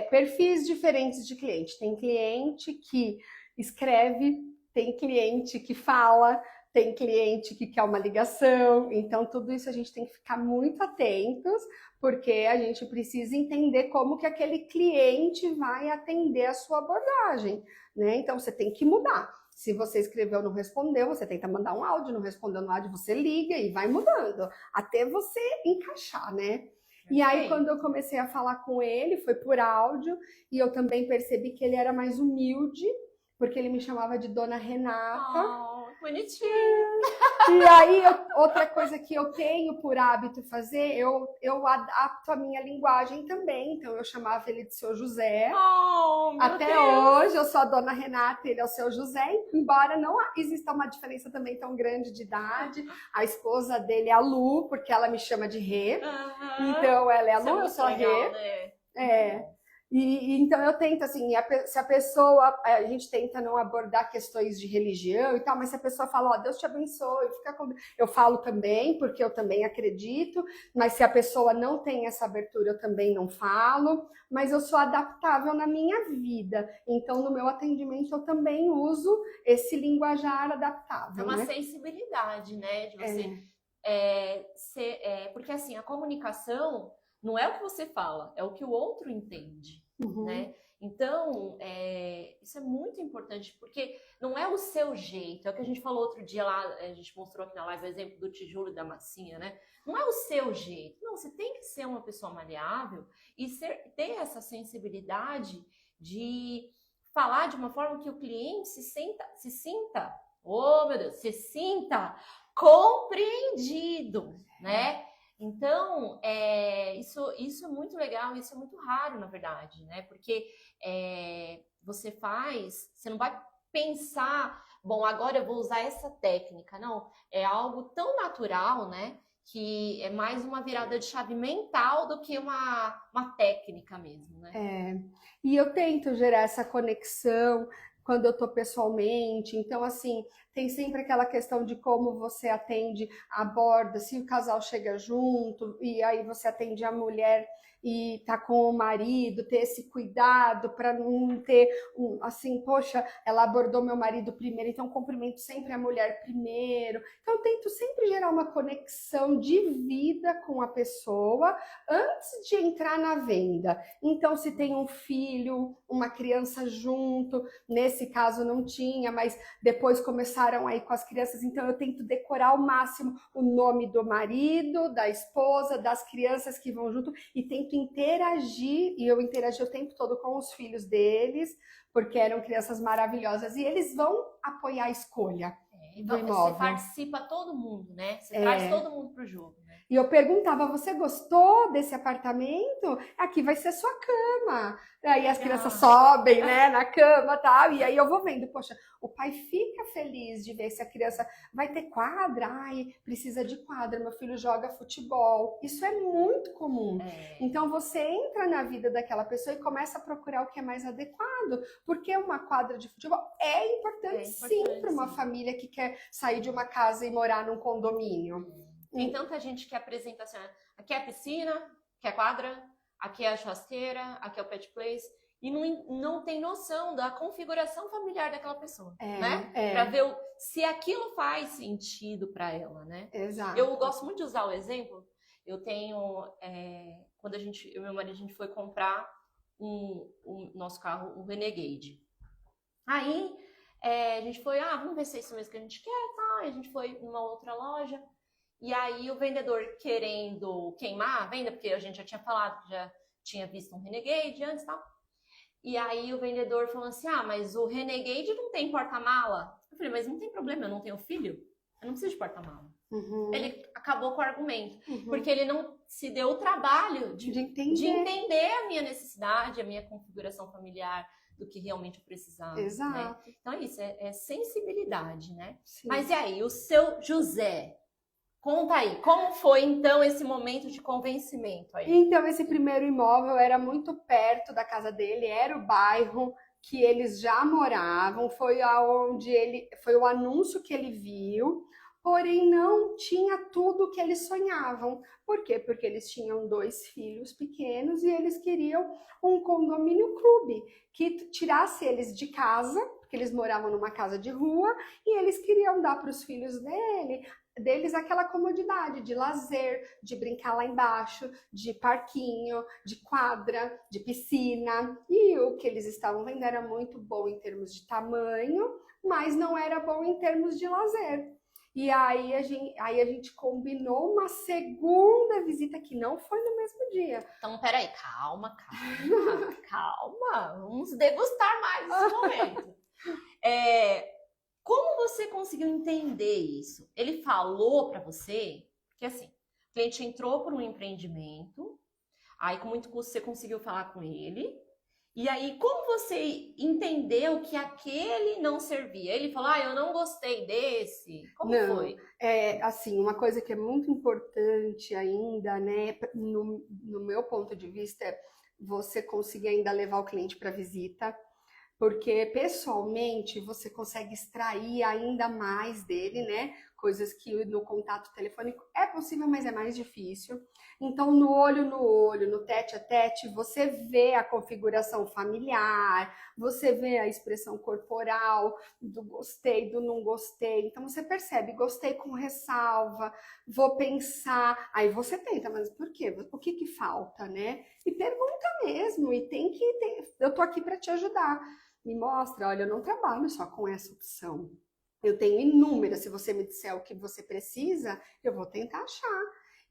perfis diferentes de cliente. Tem cliente que escreve, tem cliente que fala, tem cliente que quer uma ligação. Então, tudo isso a gente tem que ficar muito atentos, porque a gente precisa entender como que aquele cliente vai atender a sua abordagem, né? Então, você tem que mudar. Se você escreveu e não respondeu, você tenta mandar um áudio, não respondeu no áudio, você liga e vai mudando, até você encaixar, né? E aí, quando eu comecei a falar com ele, foi por áudio, e eu também percebi que ele era mais humilde, porque ele me chamava de Dona Renata. Oh, bonitinho! E aí, outra coisa que eu tenho por hábito fazer, eu adapto a minha linguagem também. Então, eu chamava ele de Seu José. Oh, meu Até Deus. hoje, eu sou a Dona Renata, ele é o Seu José. Embora não exista uma diferença também tão grande de idade. A esposa dele é a Lu, porque ela me chama de Rê. Então, ela é a Lu, eu sou a Rê. Né? Então eu tento, assim, se a pessoa, a gente tenta não abordar questões de religião e tal, mas se a pessoa fala, ó, Deus te abençoe, fica com... eu falo também, porque eu também acredito, mas se a pessoa não tem essa abertura, eu também não falo, mas eu sou adaptável na minha vida, então no meu atendimento eu também uso esse linguajar adaptável, É uma né? sensibilidade, né, de você porque assim, a comunicação não é o que você fala, é o que o outro entende, né? Então, isso é muito importante, porque não é o seu jeito, é o que a gente falou outro dia lá, a gente mostrou aqui na live o exemplo do tijolo e da massinha, né? Não é o seu jeito, não, você tem que ser uma pessoa maleável e ter essa sensibilidade de falar de uma forma que o cliente se sinta, oh meu Deus, se sinta compreendido, né? Então, isso é muito legal, isso é muito raro, na verdade, né? Porque você não vai pensar, bom, agora eu vou usar essa técnica, não. É algo tão natural, né? Que é mais uma virada de chave mental do que uma técnica mesmo, né? E eu tento gerar essa conexão quando eu tô pessoalmente, então assim, tem sempre aquela questão de como você atende, aborda, se o casal chega junto, e aí você atende a mulher e tá com o marido, ter esse cuidado para não ter assim, poxa, ela abordou meu marido primeiro, então cumprimento sempre a mulher primeiro. Então eu tento sempre gerar uma conexão de vida com a pessoa antes de entrar na venda. Então, se tem um filho, uma criança junto, nesse caso não tinha, mas depois começaram aí com as crianças, então eu tento decorar ao máximo o nome do marido, da esposa, das crianças que vão junto e tento interagir, e eu interagi o tempo todo com os filhos deles, porque eram crianças maravilhosas e eles vão apoiar a escolha do imóvel. Você participa todo mundo, né? Você traz todo mundo pro jogo, né? E eu perguntava, você gostou desse apartamento? Aqui vai ser sua cama. Aí as crianças sobem, né, na cama e tal. E aí eu vou vendo, poxa, o pai fica feliz de ver se a criança vai ter quadra. Ai, precisa de quadra, meu filho joga futebol. Isso é muito comum. Então você entra na vida daquela pessoa e começa a procurar o que é mais adequado. Porque uma quadra de futebol é importante sim para uma família que quer sair de uma casa e morar num condomínio. Tem tanta gente que apresenta assim, aqui é a piscina, aqui é a quadra, aqui é a churrasqueira, aqui é o pet place, e não tem noção da configuração familiar daquela pessoa, né? Para ver se aquilo faz sentido para ela, né? Exato. Eu gosto muito de usar o exemplo, eu tenho, quando eu e meu marido, a gente foi comprar o nosso carro, o Renegade. Aí, a gente foi, vamos ver se é isso mesmo que a gente quer, tá? E a gente foi numa outra loja, e aí o vendedor querendo queimar a venda, porque a gente já tinha falado que já tinha visto um Renegade antes e tal. E aí o vendedor falou assim, mas o Renegade não tem porta-mala. Eu falei, mas não tem problema, eu não tenho filho. Eu não preciso de porta-mala. Ele acabou com o argumento, porque ele não se deu o trabalho de entender a minha necessidade, a minha configuração familiar, do que realmente eu precisava. Exato. Né? Então é isso, é sensibilidade, né? Sim. Mas e aí, o seu José? Conta aí, como foi então esse momento de convencimento aí? Então, esse primeiro imóvel era muito perto da casa dele, era o bairro que eles já moravam, foi o anúncio que ele viu, porém não tinha tudo o que eles sonhavam. Por quê? Porque eles tinham 2 filhos pequenos e eles queriam um condomínio clube que tirasse eles de casa, porque eles moravam numa casa de rua, e eles queriam dar para os filhos deles aquela comodidade de lazer, de brincar lá embaixo, de parquinho, de quadra, de piscina. E o que eles estavam vendo era muito bom em termos de tamanho, mas não era bom em termos de lazer. E aí a gente combinou uma segunda visita que não foi no mesmo dia. Então, peraí, calma. Vamos degustar mais esse momento. Como você conseguiu entender isso? Ele falou para você? Porque assim, o cliente entrou por um empreendimento, aí com muito custo você conseguiu falar com ele, e aí como você entendeu que aquele não servia? Ele falou, eu não gostei desse. Como foi? Assim, uma coisa que é muito importante ainda, né, no meu ponto de vista, você conseguir ainda levar o cliente para visita, porque pessoalmente você consegue extrair ainda mais dele, né? Coisas que no contato telefônico é possível, mas é mais difícil. Então, no olho, no tete a tete, você vê a configuração familiar, você vê a expressão corporal, do gostei, do não gostei. Então, você percebe, gostei com ressalva, vou pensar. Aí você tenta, mas por quê? O que que falta, né? E pergunta mesmo, e eu tô aqui para te ajudar. Me mostra, olha, eu não trabalho só com essa opção. Eu tenho inúmeras, se você me disser o que você precisa, eu vou tentar achar.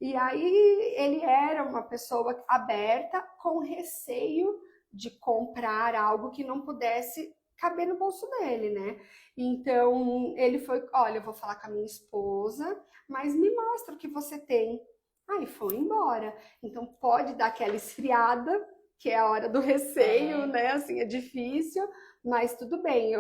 E aí ele era uma pessoa aberta, com receio de comprar algo que não pudesse caber no bolso dele, né? Então ele foi, olha, eu vou falar com a minha esposa, mas me mostra o que você tem. Aí foi embora. Então pode dar aquela esfriada, que é a hora do receio, né? Assim, é difícil, mas tudo bem.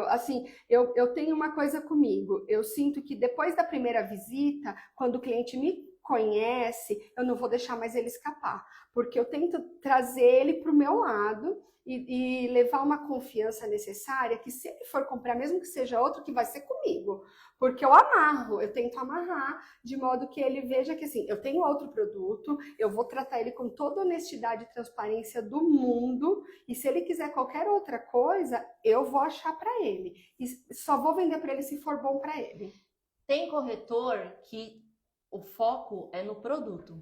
Eu tenho uma coisa comigo. Eu sinto que depois da primeira visita, quando o cliente me conhece, eu não vou deixar mais ele escapar, porque eu tento trazer ele para o meu lado e levar uma confiança necessária que se ele for comprar, mesmo que seja outro, que vai ser comigo, porque eu tento amarrar de modo que ele veja que assim, eu tenho outro produto, eu vou tratar ele com toda a honestidade e transparência do mundo, e se ele quiser qualquer outra coisa, eu vou achar para ele, e só vou vender para ele se for bom para ele. Tem corretor que o foco é no produto.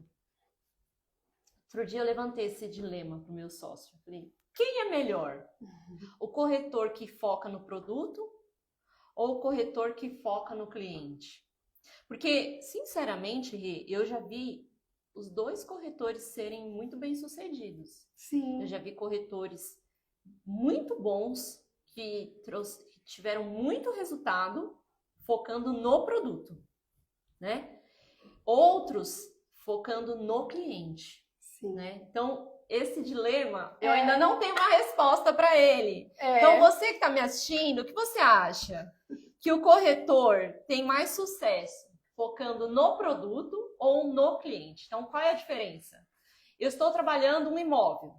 Outro dia eu levantei esse dilema para o meu sócio. Falei, quem é melhor? O corretor que foca no produto ou o corretor que foca no cliente? Porque, sinceramente, Rê, eu já vi os dois corretores serem muito bem-sucedidos. Sim. Eu já vi corretores muito bons que tiveram muito resultado focando no produto, né? Outros focando no cliente, né? Então, esse dilema, eu ainda não tenho uma resposta para ele. Então, você que está me assistindo, o que você acha? Que o corretor tem mais sucesso focando no produto ou no cliente? Então, qual é a diferença? Eu estou trabalhando um imóvel.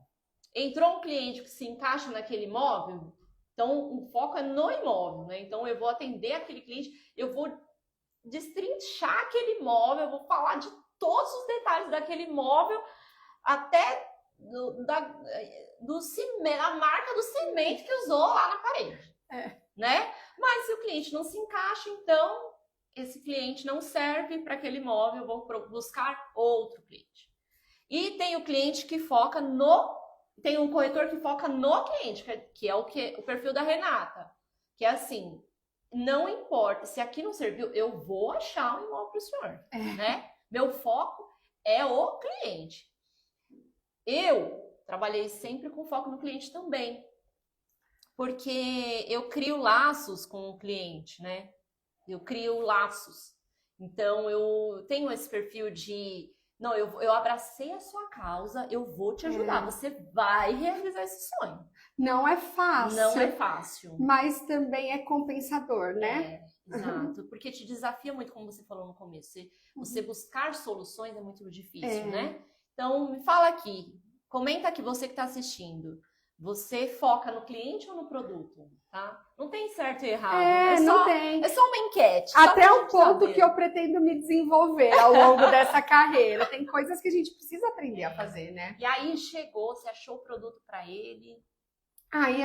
Entrou um cliente que se encaixa naquele imóvel, então o foco é no imóvel, né? Então, eu vou atender aquele cliente, eu vou destrinchar aquele imóvel, eu vou falar de todos os detalhes daquele imóvel, até a marca do cimento que usou lá na parede, né? Mas se o cliente não se encaixa, então esse cliente não serve para aquele imóvel, eu vou buscar outro cliente. E tem o cliente que foca tem um corretor que foca no cliente, que é o perfil da Renata, que é assim, não importa, se aqui não serviu, eu vou achar um imóvel para o senhor, né? Meu foco é o cliente. Eu trabalhei sempre com foco no cliente também, porque eu crio laços com o cliente, né? Eu crio laços. Então, eu tenho esse perfil de... Não, eu abracei a sua causa, eu vou te ajudar. Você vai realizar esse sonho. Não é fácil. Não é fácil. Mas também é compensador, né? Exato. Porque te desafia muito, como você falou no começo. Você buscar soluções é muito difícil, né? Então, me fala aqui. Comenta aqui, você que está assistindo. Você foca no cliente ou no produto, tá? Não tem certo e errado. Não tem. É só uma enquete. Até o ponto que eu pretendo me desenvolver ao longo dessa carreira. Tem coisas que a gente precisa aprender a fazer, né? E aí chegou, você achou o produto para ele? Aí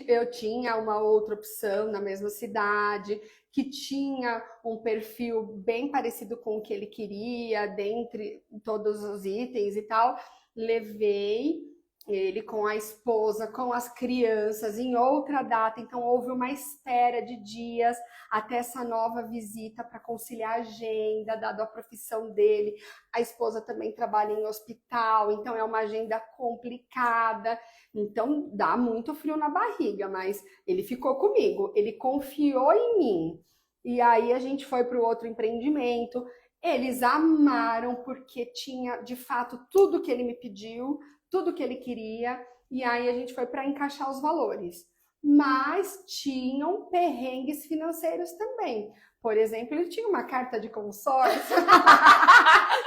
eu tinha uma outra opção na mesma cidade, que tinha um perfil bem parecido com o que ele queria, dentre todos os itens e tal. Levei ele com a esposa, com as crianças, em outra data. Então, houve uma espera de dias até essa nova visita para conciliar a agenda, dado a profissão dele. A esposa também trabalha em hospital, então é uma agenda complicada. Então, dá muito frio na barriga, mas ele ficou comigo, ele confiou em mim. E aí, a gente foi para o outro empreendimento. Eles amaram, porque tinha, de fato, tudo que ele me pediu, tudo que ele queria, e aí a gente foi para encaixar os valores. mas tinham perrengues financeiros também. Por exemplo, ele tinha uma carta de consórcio.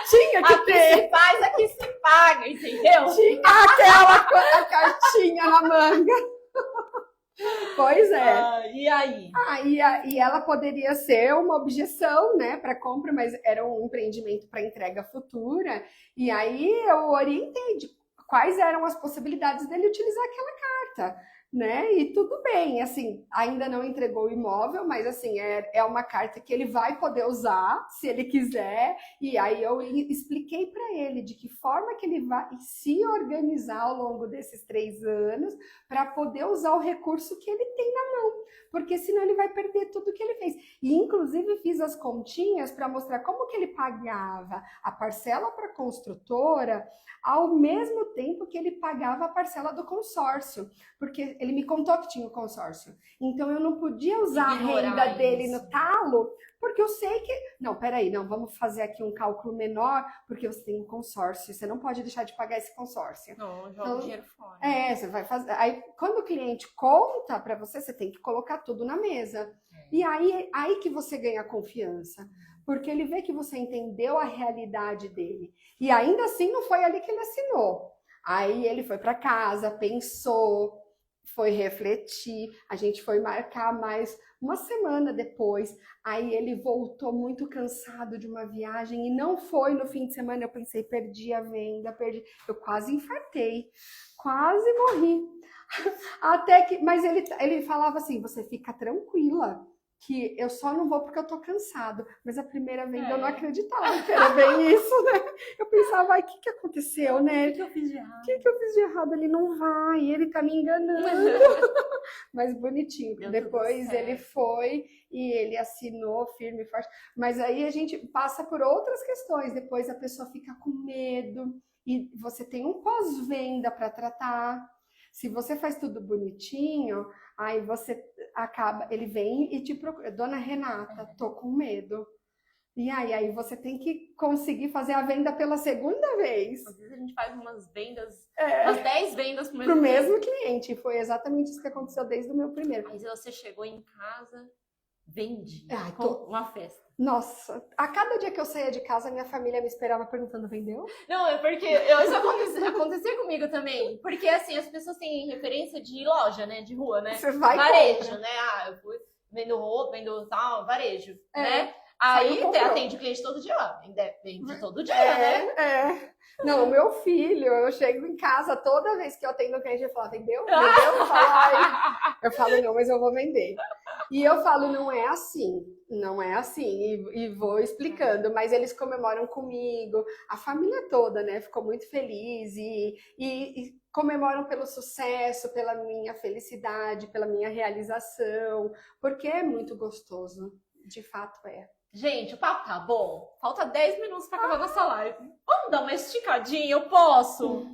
Tinha que ter. Aqui se faz, aqui se paga, entendeu? Tinha aquela cartinha na manga. Pois é. E aí? E ela poderia ser uma objeção, né, para compra, mas era um empreendimento para entrega futura. E aí eu orientei de quais eram as possibilidades dele utilizar aquela carta, né? E tudo bem, assim, ainda não entregou o imóvel, mas assim, é uma carta que ele vai poder usar se ele quiser. E aí eu expliquei para ele de que forma que ele vai se organizar ao longo desses 3 anos para poder usar o recurso que ele tem na mão, porque senão ele vai perder tudo que ele fez. E inclusive fiz as continhas para mostrar como que ele pagava a parcela para a construtora ao mesmo tempo que ele pagava a parcela do consórcio, porque ele me contou que tinha o consórcio. Então eu não podia usar a renda dele no talo, porque eu sei que... Não, peraí, não, vamos fazer aqui um cálculo menor, porque você tem um consórcio, você não pode deixar de pagar esse consórcio. Não, joga o dinheiro fora. Você vai fazer... Aí, quando o cliente conta para você, você tem que colocar tudo na mesa. E aí que você ganha confiança, porque ele vê que você entendeu a realidade dele. E ainda assim não foi ali que ele assinou. Aí ele foi para casa, pensou, foi refletir, a gente foi marcar mais uma semana depois. Aí ele voltou muito cansado de uma viagem e não foi no fim de semana. Eu pensei, perdi a venda, eu quase infartei, quase morri. Até que, mas ele falava assim, você fica tranquila, que eu só não vou porque eu tô cansado. Mas a primeira venda eu não acreditava que era bem isso, né? Eu pensava, ai, o que aconteceu, né? O que eu fiz de errado? O que eu fiz de errado? Ele não vai, ele tá me enganando. Mas bonitinho. Depois ele foi e ele assinou firme e forte. Mas aí a gente passa por outras questões. Depois a pessoa fica com medo e você tem um pós-venda para tratar. Se você faz tudo bonitinho, aí você acaba, ele vem e te procura, Dona Renata, tô com medo. E aí você tem que conseguir fazer a venda pela segunda vez. Às vezes a gente faz umas vendas, umas 10 vendas pro mesmo cliente. E foi exatamente isso que aconteceu desde o meu primeiro. Mas você chegou em casa, vendi, uma festa. Nossa, a cada dia que eu saía de casa, minha família me esperava perguntando, vendeu? Não, é porque isso aconteceu comigo também. Porque assim, as pessoas têm referência de loja, né? De rua, né? Você vai varejo, né? Eu fui vendo roupa, vendo tal, varejo, né? Aí atende o cliente todo dia, vende todo dia, né? Não, o meu filho, eu chego em casa toda vez que eu atendo o cliente, ele fala, vendeu? Vendeu? Eu falo, não, mas eu vou vender. E eu falo, não é assim, e vou explicando, mas eles comemoram comigo, a família toda, né, ficou muito feliz e comemoram pelo sucesso, pela minha felicidade, pela minha realização, porque é muito gostoso, de fato é. Gente, o papo tá bom, falta 10 minutos para acabar nossa live. Vamos dar uma esticadinha, eu posso?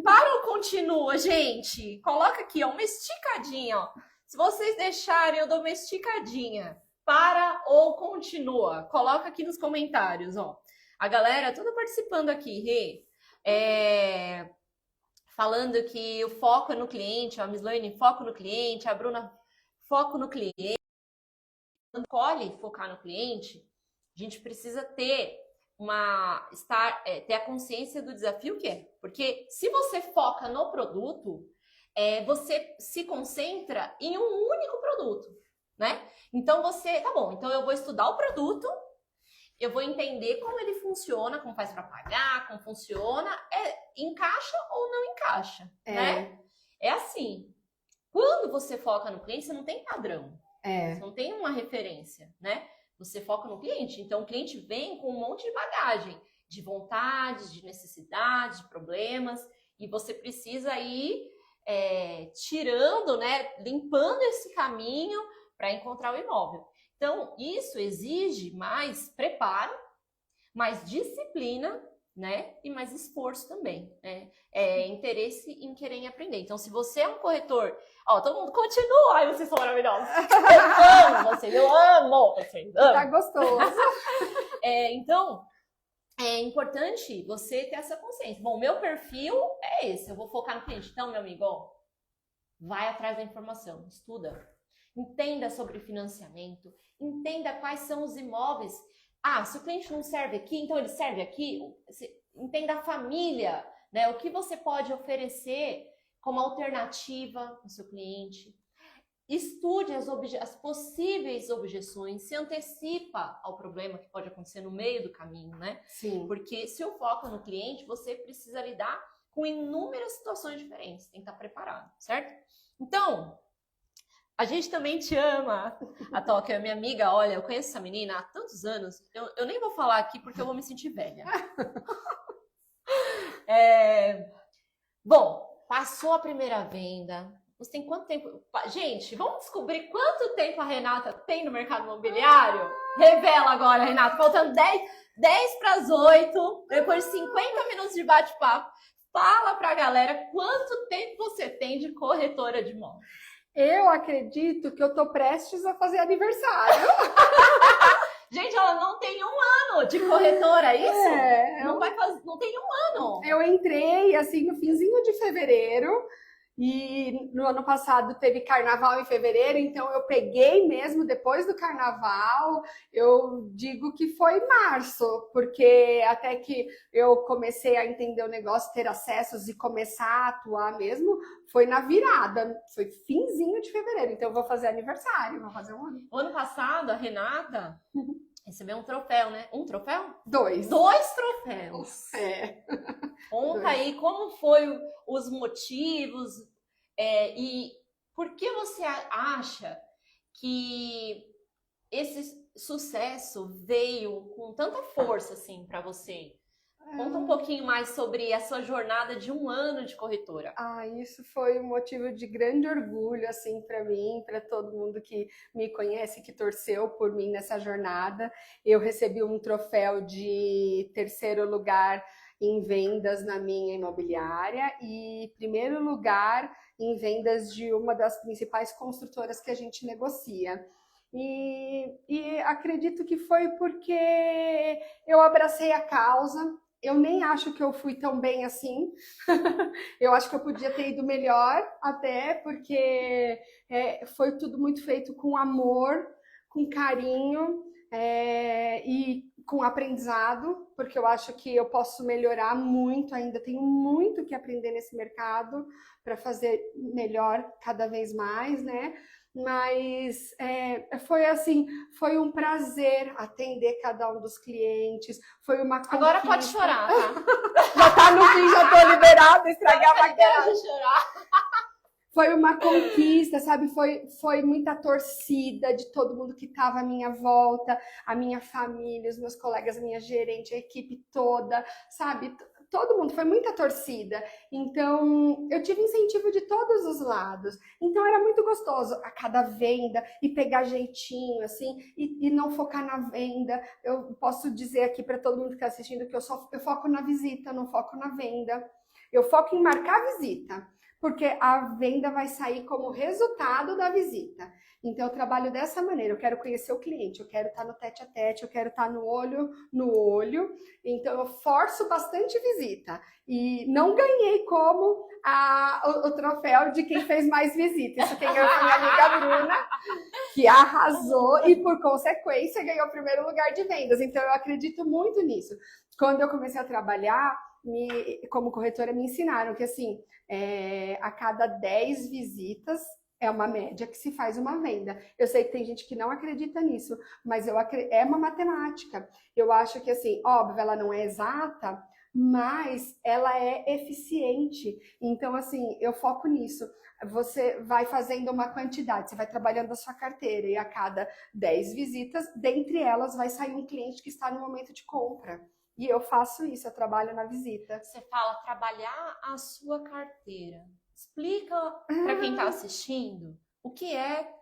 Para ou continua, gente? Coloca aqui, ó, uma esticadinha, ó. Se vocês deixarem, eu dou uma esticadinha. Para ou continua? Coloca aqui nos comentários, ó. A galera toda participando aqui, Rê. Falando que o foco é no cliente, a Mislaine, foco no cliente, a Bruna, foco no cliente. Quando escolhe focar no cliente, a gente precisa ter ter a consciência do desafio que é. Porque se você foca no produto, você se concentra em um único produto, né? Então tá bom, então eu vou estudar o produto, eu vou entender como ele funciona, como faz para pagar, como funciona, encaixa ou não encaixa, né? É assim. Quando você foca no cliente, você não tem padrão. Você não tem uma referência, né? Você foca no cliente. Então, o cliente vem com um monte de bagagem, de vontades, de necessidades, de problemas, e você precisa ir tirando, né? Limpando esse caminho para encontrar o imóvel. Então, isso exige mais preparo, mais disciplina, né? E mais esforço também, né? Interesse em querer aprender. Então, se você é um corretor, todo mundo continua, ai, vocês são maravilhosos. Eu amo vocês, eu amo vocês. Tá gostoso. Então, é importante você ter essa consciência. Bom, meu perfil é esse, eu vou focar no cliente. Então, meu amigo, vai atrás da informação, estuda. Entenda sobre financiamento, entenda quais são os imóveis. Se o cliente não serve aqui, então ele serve aqui. Entenda a família, né? O que você pode oferecer como alternativa ao seu cliente. Estude as possíveis objeções, se antecipa ao problema que pode acontecer no meio do caminho, né? Sim. Porque se o foco é no cliente, você precisa lidar com inúmeras situações diferentes, tem que estar preparado, certo? Então, a gente também te ama. A Toca é minha amiga, olha, eu conheço essa menina há tantos anos, eu nem vou falar aqui porque eu vou me sentir velha. Bom, passou a primeira venda. Você tem quanto tempo? Gente, vamos descobrir quanto tempo a Renata tem no mercado imobiliário? Revela agora, Renata. Faltando 10 para as 8, depois de 50 minutos de bate-papo. Fala pra galera quanto tempo você tem de corretora de imóveis. Eu acredito que eu tô prestes a fazer aniversário. Gente, ela não tem um ano de corretora, é isso? Não tem um ano. Eu entrei, assim, no finzinho de fevereiro. E no ano passado teve carnaval em fevereiro, então eu peguei mesmo depois do carnaval, eu digo que foi março, porque até que eu comecei a entender o negócio, ter acessos e começar a atuar mesmo, foi na virada, foi finzinho de fevereiro, então eu vou fazer aniversário, vou fazer um ano. O ano passado, a Renata recebeu um troféu, né? Um troféu? 2 troféus. Dois. Conta aí como foi os motivos e por que você acha que esse sucesso veio com tanta força assim para você? Conta um pouquinho mais sobre a sua jornada de um ano de corretora. Isso foi um motivo de grande orgulho, assim, para mim, para todo mundo que me conhece, que torceu por mim nessa jornada. Eu recebi um troféu de 3º lugar em vendas na minha imobiliária e 1º lugar em vendas de uma das principais construtoras que a gente negocia. E acredito que foi porque eu abracei a causa. Eu nem acho que eu fui tão bem assim. Eu acho que eu podia ter ido melhor, até porque foi tudo muito feito com amor, com carinho e com aprendizado, porque eu acho que eu posso melhorar muito ainda. Tenho muito que aprender nesse mercado para fazer melhor cada vez mais, né? Mas foi assim, foi um prazer atender cada um dos clientes, foi uma conquista. Agora pode chorar, tá? Já tá no fim, já tô liberada, estragar a maquiagem. Chorar. Foi uma conquista, sabe? Foi muita torcida de todo mundo que estava à minha volta, a minha família, os meus colegas, a minha gerente, a equipe toda, sabe? Todo mundo, foi muita torcida. Então, eu tive incentivo de todos os lados. Então, era muito gostoso a cada venda e pegar jeitinho, assim, e não focar na venda. Eu posso dizer aqui para todo mundo que está assistindo que eu foco na visita, não foco na venda. Eu foco em marcar a visita, porque a venda vai sair como resultado da visita. Então, eu trabalho dessa maneira, eu quero conhecer o cliente, eu quero estar no tete a tete, eu quero estar no olho no olho, então eu forço bastante visita. E não ganhei como o troféu de quem fez mais visita. Isso quem ganhou foi minha amiga Bruna, que arrasou e, por consequência, ganhou o 1º lugar de vendas. Então, eu acredito muito nisso. Quando eu comecei a trabalhar, como corretora, me ensinaram que, assim, a cada 10 visitas, é uma média que se faz uma venda. Eu sei que tem gente que não acredita nisso, mas é uma matemática. Eu acho que, assim, óbvio, ela não é exata, mas ela é eficiente. Então, assim, eu foco nisso. Você vai fazendo uma quantidade, você vai trabalhando a sua carteira e a cada 10 visitas, dentre elas vai sair um cliente que está no momento de compra. E eu faço isso, eu trabalho na visita. Você fala trabalhar a sua carteira. Explica para quem está assistindo o que é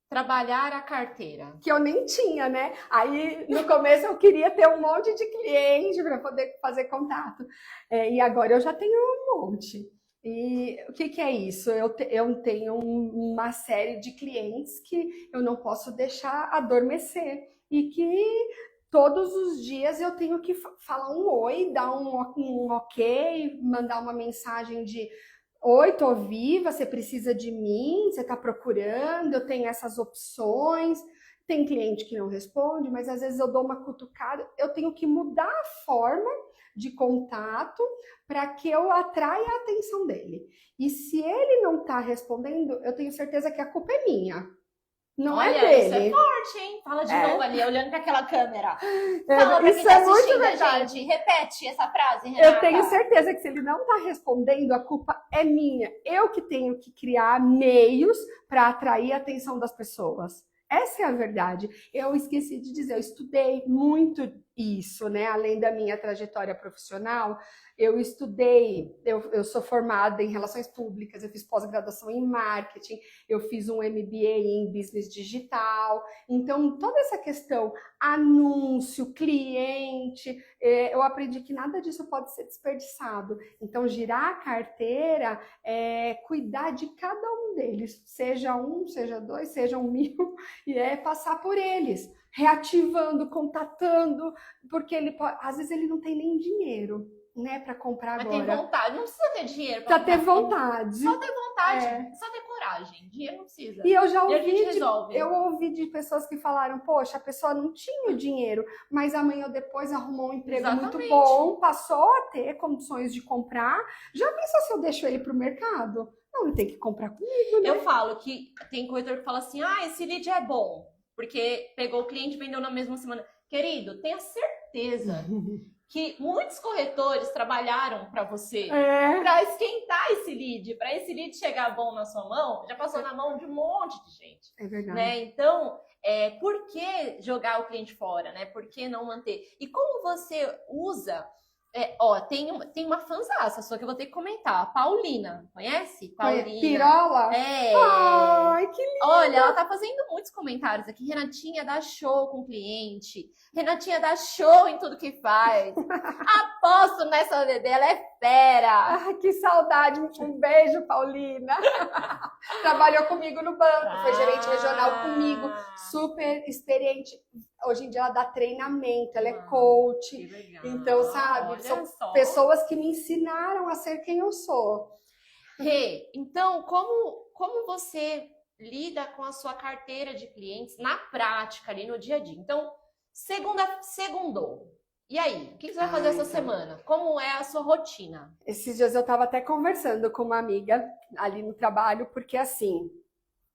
trabalhar a carteira. Que eu nem tinha, né? Aí, no começo, eu queria ter um monte de cliente para poder fazer contato. E agora eu já tenho um monte. E o que é isso? Eu tenho uma série de clientes que eu não posso deixar adormecer. E que todos os dias eu tenho que falar um oi, dar um ok, mandar uma mensagem de oi, tô viva, você precisa de mim, você tá procurando, eu tenho essas opções. Tem cliente que não responde, mas às vezes eu dou uma cutucada, eu tenho que mudar a forma de contato para que eu atraia a atenção dele. E se ele não tá respondendo, eu tenho certeza que a culpa é minha. Não Olha, é isso é dele. forte, hein? Fala de novo ali, olhando para aquela câmera. É, Fala pra isso quem tá é muito assistindo a verdade. gente. Repete essa frase, Renata. Eu tenho certeza que se ele não está respondendo, a culpa é minha. Eu que tenho que criar meios para atrair a atenção das pessoas. Essa é a verdade. Eu esqueci de dizer, eu estudei muito isso, né? Além da minha trajetória profissional, eu sou formada em relações públicas, eu fiz pós-graduação em marketing, eu fiz um MBA em business digital. Então, toda essa questão, anúncio, cliente, eu aprendi que nada disso pode ser desperdiçado. Então, girar a carteira é cuidar de cada um deles, seja um, seja dois, sejam 1000, e é passar por eles, reativando, contatando, porque às vezes ele não tem nem dinheiro, né, para comprar Mas agora. tem vontade, não precisa ter dinheiro para ter vontade. Só ter vontade, só ter coragem. Dinheiro não precisa. E eu já ouvi de pessoas que falaram, poxa, a pessoa não tinha dinheiro, mas amanhã ou depois arrumou um emprego muito bom, passou a ter condições de comprar. Já pensou se eu deixo ele para o mercado? Não, ele tem que comprar comigo, né? Eu falo que tem corretor que fala assim, esse lead é bom, porque pegou o cliente e vendeu na mesma semana. Querido, tenha certeza que muitos corretores trabalharam para você, para esquentar esse lead, para esse lead chegar bom na sua mão, já passou na mão de um monte de gente. É verdade. Né? Então, por que jogar o cliente fora, né? Por que não manter? E como você usa... tem uma fanzaça sua que eu vou ter que comentar, a Paulina, conhece? Paulina. Pirola? Ai, que lindo! Olha, ela tá fazendo muitos comentários aqui. Renatinha dá show com o cliente. Renatinha dá show em tudo que faz. Aposto nessa bebê, ela é fera. Que saudade. Um beijo, Paulina. Trabalhou comigo no banco, foi gerente regional comigo, super experiente. Hoje em dia ela dá treinamento, ela é coach. Então, sabe, são pessoas que me ensinaram a ser quem eu sou. Rê, então, como você lida com a sua carteira de clientes na prática, ali no dia a dia? Então, segundou. E aí, o que você vai fazer essa semana? Como é a sua rotina? Esses dias eu estava até conversando com uma amiga ali no trabalho, porque assim,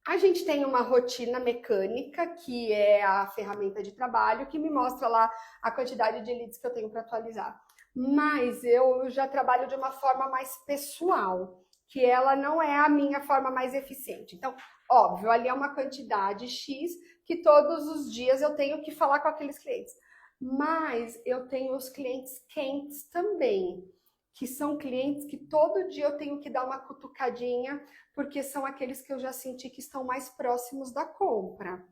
a gente tem uma rotina mecânica, que é a ferramenta de trabalho, que me mostra lá a quantidade de leads que eu tenho para atualizar. Mas eu já trabalho de uma forma mais pessoal, que ela não é a minha forma mais eficiente. Então, óbvio, ali é uma quantidade X que todos os dias eu tenho que falar com aqueles clientes. Mas eu tenho os clientes quentes também, que são clientes que todo dia eu tenho que dar uma cutucadinha, porque são aqueles que eu já senti que estão mais próximos da compra.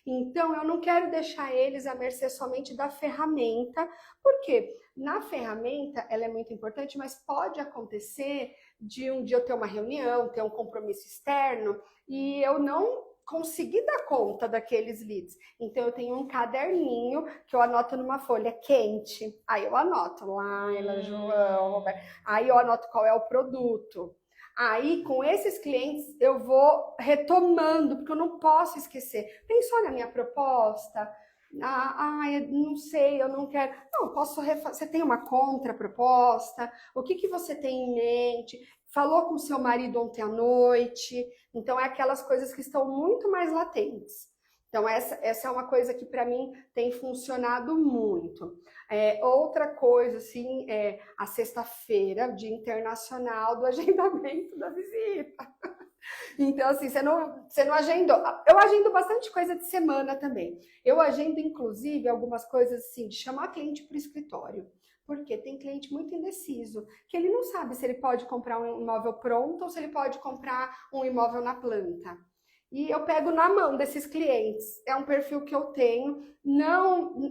Então, eu não quero deixar eles à mercê somente da ferramenta, porque na ferramenta ela é muito importante, mas pode acontecer de um dia eu ter uma reunião, ter um compromisso externo e eu não conseguir dar conta daqueles leads. Então, eu tenho um caderninho que eu anoto numa folha quente. Aí eu anoto Laila, João, Roberto. Aí eu anoto qual é o produto. Aí, com esses clientes, eu vou retomando, porque eu não posso esquecer. Pensou na minha proposta? Eu não sei, eu não quero. Não, posso Você tem uma contraproposta? O que você tem em mente? Falou com seu marido ontem à noite? Então, é aquelas coisas que estão muito mais latentes. Então, essa é uma coisa que para mim tem funcionado muito. Outra coisa, assim, é a sexta-feira, Dia Internacional do Agendamento da Visita. Então, assim, você não agendou. Eu agendo bastante coisa de semana também. Eu agendo, inclusive, algumas coisas assim, de chamar cliente para o escritório. Porque tem cliente muito indeciso, que ele não sabe se ele pode comprar um imóvel pronto ou se ele pode comprar um imóvel na planta. E eu pego na mão desses clientes. É um perfil que eu tenho.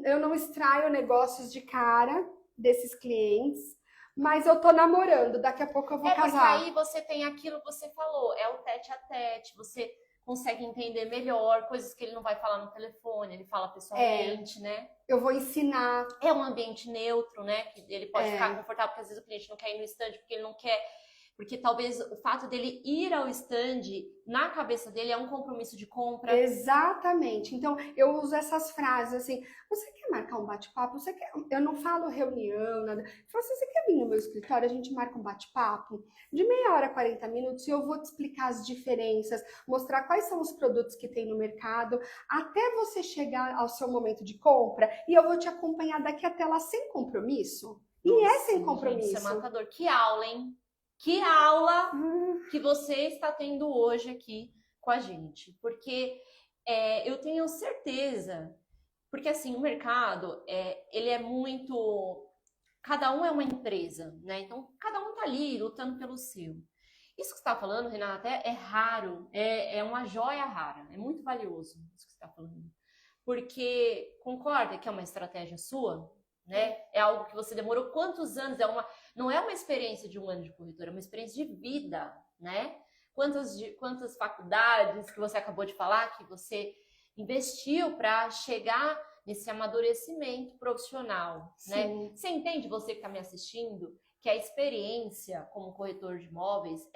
Eu não extraio negócios de cara desses clientes, mas eu tô namorando. Daqui a pouco eu vou casar. Porque aí você tem aquilo que você falou, é o tete a tete, você consegue entender melhor coisas que ele não vai falar no telefone, ele fala pessoalmente, né? Eu vou ensinar. É um ambiente neutro, né? Que ele pode ficar confortável, porque às vezes o cliente não quer ir no stand porque ele não quer Porque talvez o fato dele ir ao stand, na cabeça dele, é um compromisso de compra. Exatamente. Então, eu uso essas frases assim, você quer marcar um bate-papo? Você quer... Eu não falo reunião, nada. Eu falo assim, você quer vir no meu escritório? A gente marca um bate-papo de meia hora, 40 minutos, e eu vou te explicar as diferenças, mostrar quais são os produtos que tem no mercado, até você chegar ao seu momento de compra, e eu vou te acompanhar daqui até lá sem compromisso. E é sem compromisso. Gente, isso é matador. Que aula, hein? Que aula que você está tendo hoje aqui com a gente. Porque eu tenho certeza, porque assim, o mercado, ele é muito... Cada um é uma empresa, né? Então, cada um tá ali lutando pelo seu. Isso que você está falando, Renata, é raro, é uma joia rara, é muito valioso isso que você está falando. Porque, concorda que é uma estratégia sua, né? É algo que você demorou quantos anos? Não é uma experiência de um ano de corretora, é uma experiência de vida, né? Quantas faculdades que você acabou de falar que você investiu para chegar nesse amadurecimento profissional, né? Você entende, você que está me assistindo, que a experiência como corretor de imóveis,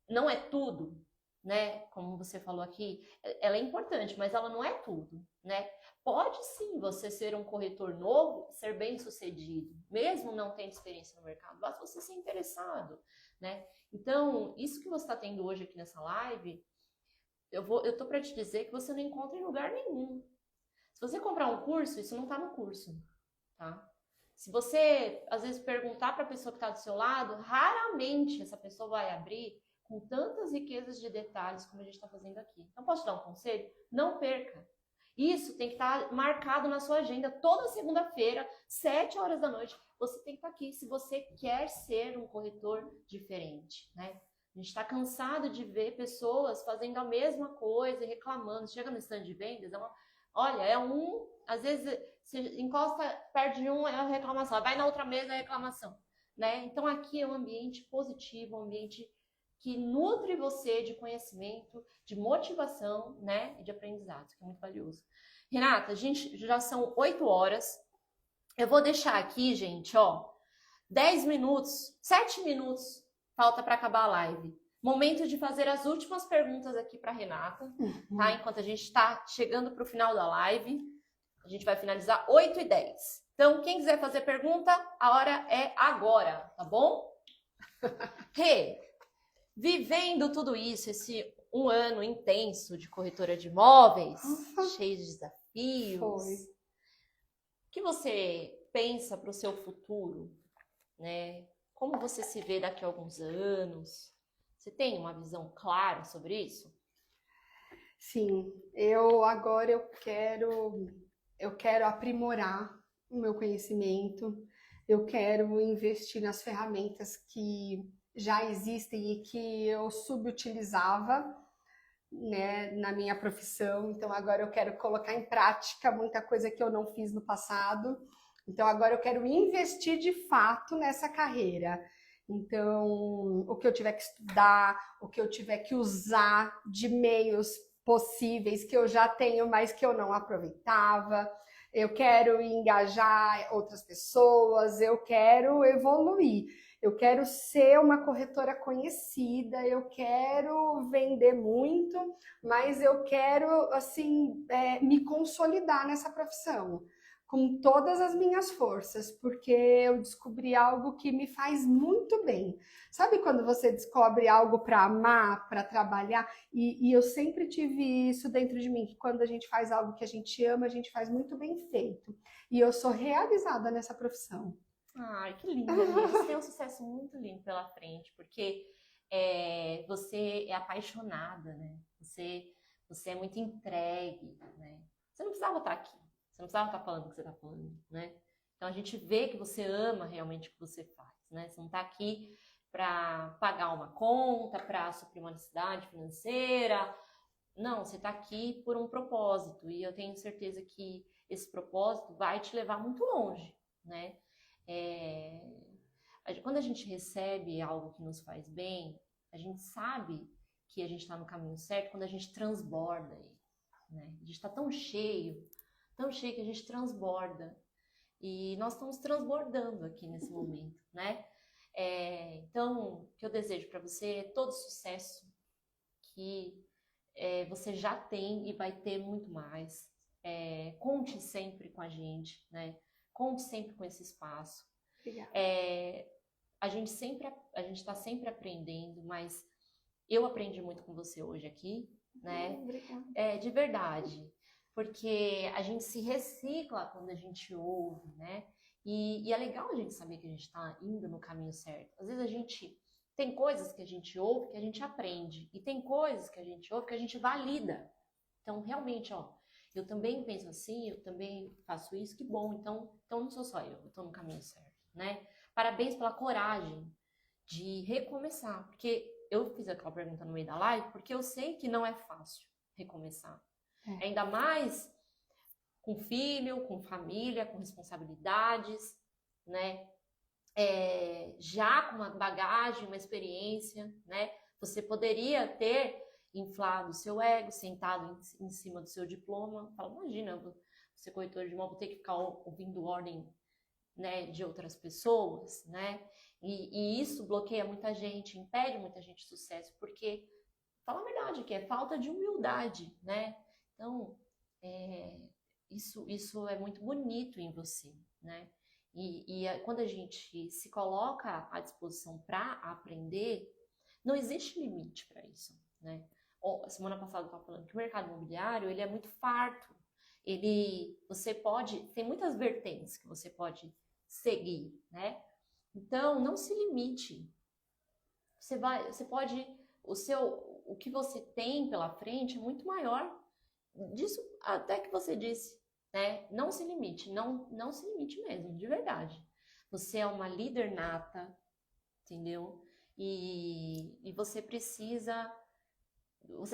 não é tudo, né? Como você falou aqui, ela é importante, mas ela não é tudo, né? Pode sim você ser um corretor novo, ser bem sucedido, mesmo não tendo experiência no mercado, basta você ser interessado, né? Então, isso que você está tendo hoje aqui nessa live, eu tô para te dizer que você não encontra em lugar nenhum. Se você comprar um curso, isso não está no curso, tá? Se você, às vezes, perguntar para a pessoa que está do seu lado, raramente essa pessoa vai abrir com tantas riquezas de detalhes como a gente está fazendo aqui. Então, posso te dar um conselho? Não perca. Isso tem que estar marcado na sua agenda toda segunda-feira, 7 horas da noite. Você tem que estar aqui se você quer ser um corretor diferente, né? A gente está cansado de ver pessoas fazendo a mesma coisa e reclamando. Chega no stand de vendas, às vezes você encosta perto de um, é uma reclamação, vai na outra mesa, é reclamação, né? Então aqui é um ambiente positivo, um ambiente que nutre você de conhecimento, de motivação, né, e de aprendizado, que é muito valioso. Renata, gente, já são 8 horas. Eu vou deixar aqui, gente, 10 minutos, 7 minutos, falta para acabar a live. Momento de fazer as últimas perguntas aqui para Renata, tá? Enquanto a gente está chegando para o final da live, a gente vai finalizar 8h10. Então, quem quiser fazer pergunta, a hora é agora, tá bom? Rê, vivendo tudo isso, esse um ano intenso de corretora de imóveis, cheio de desafios, o que você pensa para o seu futuro, né? Como você se vê daqui a alguns anos? Você tem uma visão clara sobre isso? Sim, agora eu quero aprimorar o meu conhecimento, eu quero investir nas ferramentas que já existem e que eu subutilizava, né, na minha profissão. Então agora eu quero colocar em prática muita coisa que eu não fiz no passado. Então agora eu quero investir de fato nessa carreira. Então, o que eu tiver que estudar, o que eu tiver que usar de meios possíveis que eu já tenho, mas que eu não aproveitava. Eu quero engajar outras pessoas, eu quero evoluir. Eu quero ser uma corretora conhecida, eu quero vender muito, mas eu quero, assim, me consolidar nessa profissão com todas as minhas forças, porque eu descobri algo que me faz muito bem. Sabe quando você descobre algo para amar, para trabalhar? E eu sempre tive isso dentro de mim, que quando a gente faz algo que a gente ama, a gente faz muito bem feito. E eu sou realizada nessa profissão. Ai, que linda, amiga. Você tem um sucesso muito lindo pela frente, porque você é apaixonada, né? Você é muito entregue, né? Você não precisava estar aqui. Você não precisava estar falando o que você está falando, né? Então a gente vê que você ama realmente o que você faz, né? Você não está aqui para pagar uma conta, para suprir uma necessidade financeira. Não, você está aqui por um propósito. E eu tenho certeza que esse propósito vai te levar muito longe, né? Quando a gente recebe algo que nos faz bem, a gente sabe que a gente está no caminho certo quando a gente transborda ele, né? A gente está tão cheio que a gente transborda. E nós estamos transbordando aqui nesse momento, né? Então, o que eu desejo para você é todo sucesso que você já tem e vai ter muito mais. Conte sempre com a gente, né? Conte sempre com esse espaço. Obrigada. A gente está sempre aprendendo, mas eu aprendi muito com você hoje aqui, né? Obrigada. De verdade, porque a gente se recicla quando a gente ouve, né? E é legal a gente saber que a gente está indo no caminho certo. Às vezes tem coisas que a gente ouve que a gente aprende, e tem coisas que a gente ouve que a gente valida. Então, realmente, eu também penso assim, eu também faço isso, que bom. Então não sou só eu estou no caminho certo, né? Parabéns pela coragem de recomeçar, porque eu fiz aquela pergunta no meio da live, porque eu sei que não é fácil recomeçar. Ainda mais com filho, com família, com responsabilidades, né? Já com uma bagagem, uma experiência, né? Você poderia ter inflado o seu ego, sentado em cima do seu diploma. Fala, imagina, você corretor de imóvel, ter que ficar ouvindo ordem, né, de outras pessoas, né? E isso bloqueia muita gente, impede muita gente de sucesso, porque, fala a verdade, que é falta de humildade, né? Então, isso é muito bonito em você, né? E quando a gente se coloca à disposição para aprender, não existe limite para isso, né? A semana passada eu estava falando que o mercado imobiliário, ele é muito farto. Tem muitas vertentes que você pode seguir, né? Então, não se limite. Você pode, o que você tem pela frente é muito maior disso até que você disse, né? Não se limite, não se limite mesmo, de verdade. Você é uma líder nata, entendeu? E você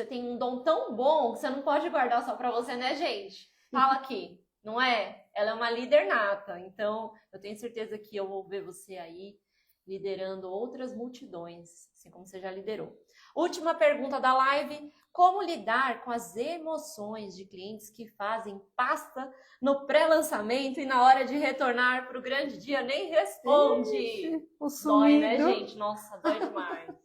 tem um dom tão bom que você não pode guardar só pra você, né, gente? Fala aqui, não é? Ela é uma líder nata, então eu tenho certeza que eu vou ver você aí liderando outras multidões, assim como você já liderou. Última pergunta da live: como lidar com as emoções de clientes que fazem pasta no pré-lançamento e na hora de retornar para o grande dia nem responde? Dói, né, gente? Nossa, dói demais.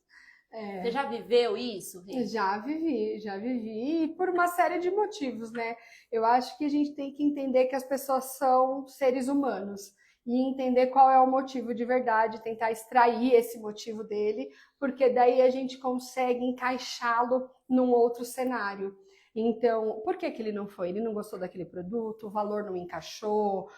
Você já viveu isso, Rê? Já vivi, e por uma série de motivos, né? Eu acho que a gente tem que entender que as pessoas são seres humanos e entender qual é o motivo de verdade, tentar extrair esse motivo dele, porque daí a gente consegue encaixá-lo num outro cenário. Então, por que ele não foi? Ele não gostou daquele produto, o valor não encaixou,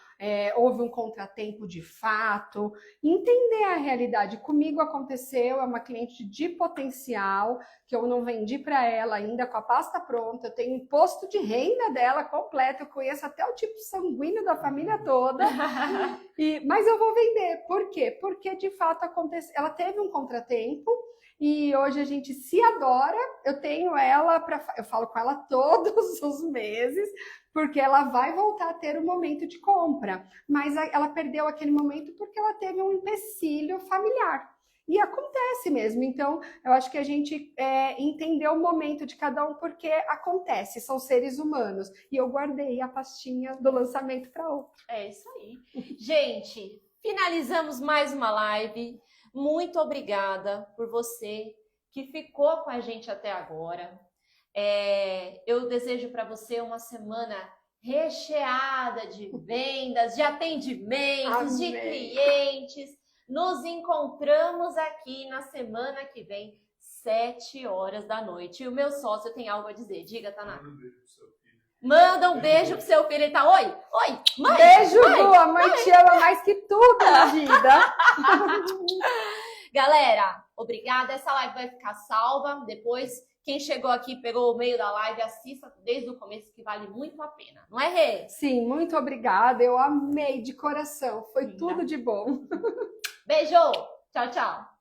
houve um contratempo de fato. Entender a realidade. Comigo aconteceu, é uma cliente de potencial, que eu não vendi para ela ainda com a pasta pronta, eu tenho imposto de renda dela completo, eu conheço até o tipo sanguíneo da família toda, mas eu vou vender. Por quê? Porque de fato aconteceu, ela teve um contratempo, e hoje a gente se adora. Eu tenho ela eu falo com ela todos os meses, porque ela vai voltar a ter um momento de compra, mas ela perdeu aquele momento porque ela teve um empecilho familiar. E acontece mesmo. Então, eu acho que a gente entendeu o momento de cada um, porque acontece, são seres humanos. E eu guardei a pastinha do lançamento para outro. É isso aí. Gente, finalizamos mais uma live. Muito obrigada por você que ficou com a gente até agora. Eu desejo para você uma semana recheada de vendas, de atendimentos, de clientes. Nos encontramos aqui na semana que vem, 7 horas da noite. E o meu sócio tem algo a dizer. Diga, Tanaka. Manda um beijo pro seu filho. Ele tá, oi, mãe. Beijo, Lu, a mãe te ama mais que tudo na vida. Galera, obrigada. Essa live vai ficar salva. Depois, quem chegou aqui, pegou o meio da live, assista desde o começo, que vale muito a pena. Não é, Rê? Sim, muito obrigada. Eu amei de coração. Foi tudo de bom. Beijo. Tchau, tchau.